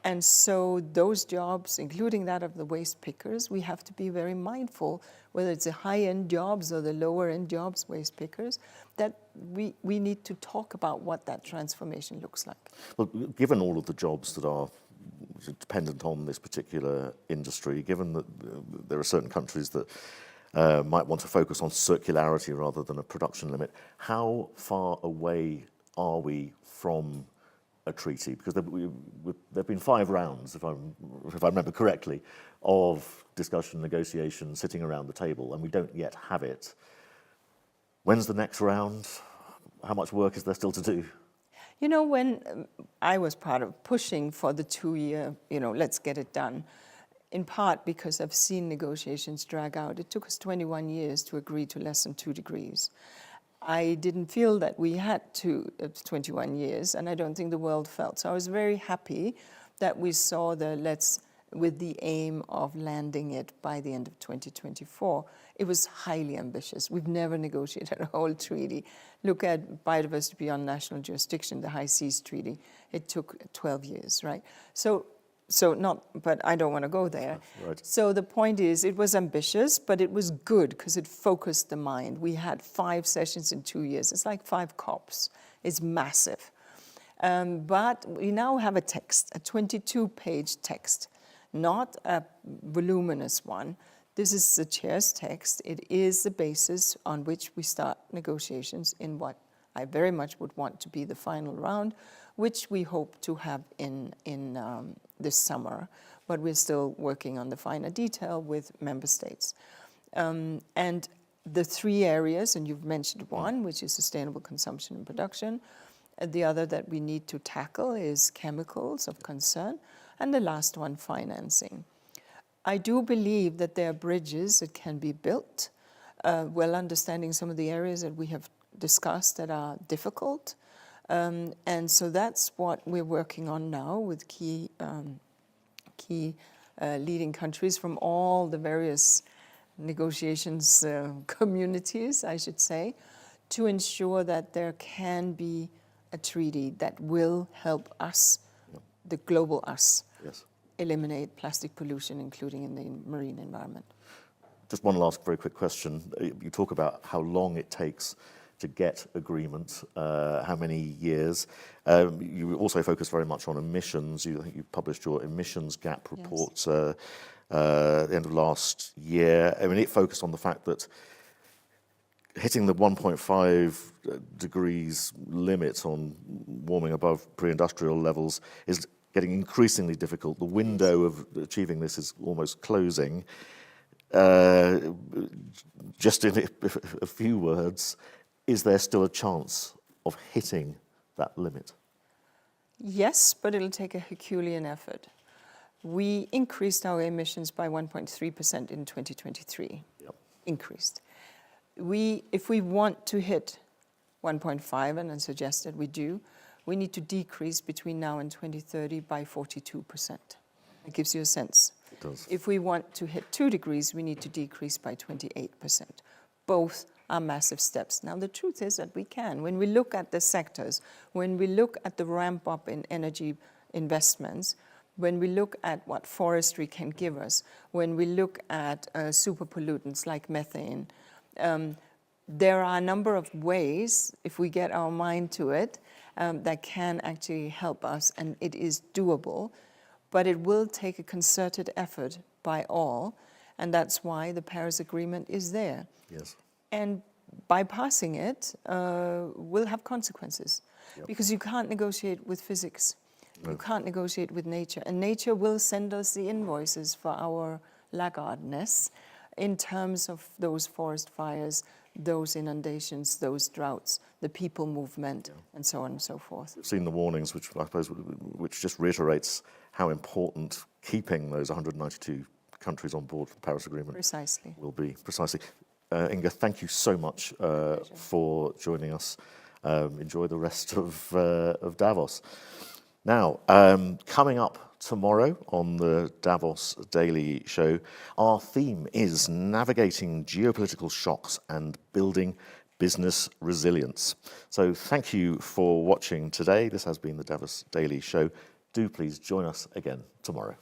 Speaker 15: And so those jobs, including that of the waste pickers, we have to be very mindful, whether it's the high-end jobs or the lower-end jobs, waste pickers, that we need to talk about what that transformation looks like.
Speaker 14: Well, given all of the jobs that are dependent on this particular industry, given that there are certain countries that might want to focus on circularity rather than a production limit, how far away are we from a treaty? Because there have been 5 rounds, if I remember correctly, of discussion, negotiation, sitting around the table, and we don't yet have it. When's the next round? How much work is there still to do?
Speaker 15: When I was part of pushing for the 2-year, let's get it done, in part because I've seen negotiations drag out. It took us 21 years to agree to less than 2 degrees. I didn't feel that we had 21 years, and I don't think the world felt. So I was very happy that we saw with the aim of landing it by the end of 2024. It was highly ambitious. We've never negotiated a whole treaty. Look at biodiversity beyond national jurisdiction, the High Seas Treaty. It took 12 years, right? But I don't want to go there.
Speaker 14: Right.
Speaker 15: So the point is, it was ambitious, but it was good because it focused the mind. We had 5 sessions in 2 years. It's like 5 COPs. It's massive. But we now have a text, a 22-page text, not a voluminous one. This is the chair's text. It is the basis on which we start negotiations in what I very much would want to be the final round, which we hope to have in this summer, but we're still working on the finer detail with member states. And the three areas, and you've mentioned one, which is sustainable consumption and production. The other that we need to tackle is chemicals of concern. And the last one, financing. I do believe that there are bridges that can be built, well understanding some of the areas that we have discussed that are difficult. And so that's what we're working on now with key leading countries from all the various negotiations communities, I should say, to ensure that there can be a treaty that will help us, the global us, eliminate plastic pollution, including in the marine environment.
Speaker 14: Just one last very quick question. You talk about how long it takes to get agreement, how many years. You also focus very much on emissions. I think you published your emissions gap reports at the end of last year. I mean, it focused on the fact that hitting the 1.5 degrees limit on warming above pre-industrial levels is getting increasingly difficult. The window of achieving this is almost closing. Just in a few words, is there still a chance of hitting that limit?
Speaker 15: Yes, but it'll take a Herculean effort. We increased our emissions by 1.3% in 2023. Increased. If we want to hit 1.5, and I suggest that we do, we need to decrease between now and 2030 by 42%. It gives you a sense.
Speaker 14: It does.
Speaker 15: If we want to hit 2 degrees, we need to decrease by 28%. Both are massive steps. Now, the truth is that we can. When we look at the sectors, when we look at the ramp up in energy investments, when we look at what forestry can give us, when we look at super pollutants like methane, there are a number of ways, if we get our mind to it, that can actually help us, and it is doable, but it will take a concerted effort by all, and that's why the Paris Agreement is there.
Speaker 14: Yes.
Speaker 15: And bypassing it will have consequences, because you can't negotiate with physics. You can't negotiate with nature, and nature will send us the invoices for our laggardness in terms of those forest fires, those inundations, those droughts, the people movement, and so on and so forth.
Speaker 14: We've seen the warnings, which I suppose which just reiterates how important keeping those 192 countries on board for the Paris Agreement will be. Precisely. Inga, thank you so much for joining us. Enjoy the rest of Davos. Now, coming up tomorrow on the Davos Daily Show, our theme is navigating geopolitical shocks and building business resilience. So thank you for watching today. This has been the Davos Daily Show. Do please join us again tomorrow.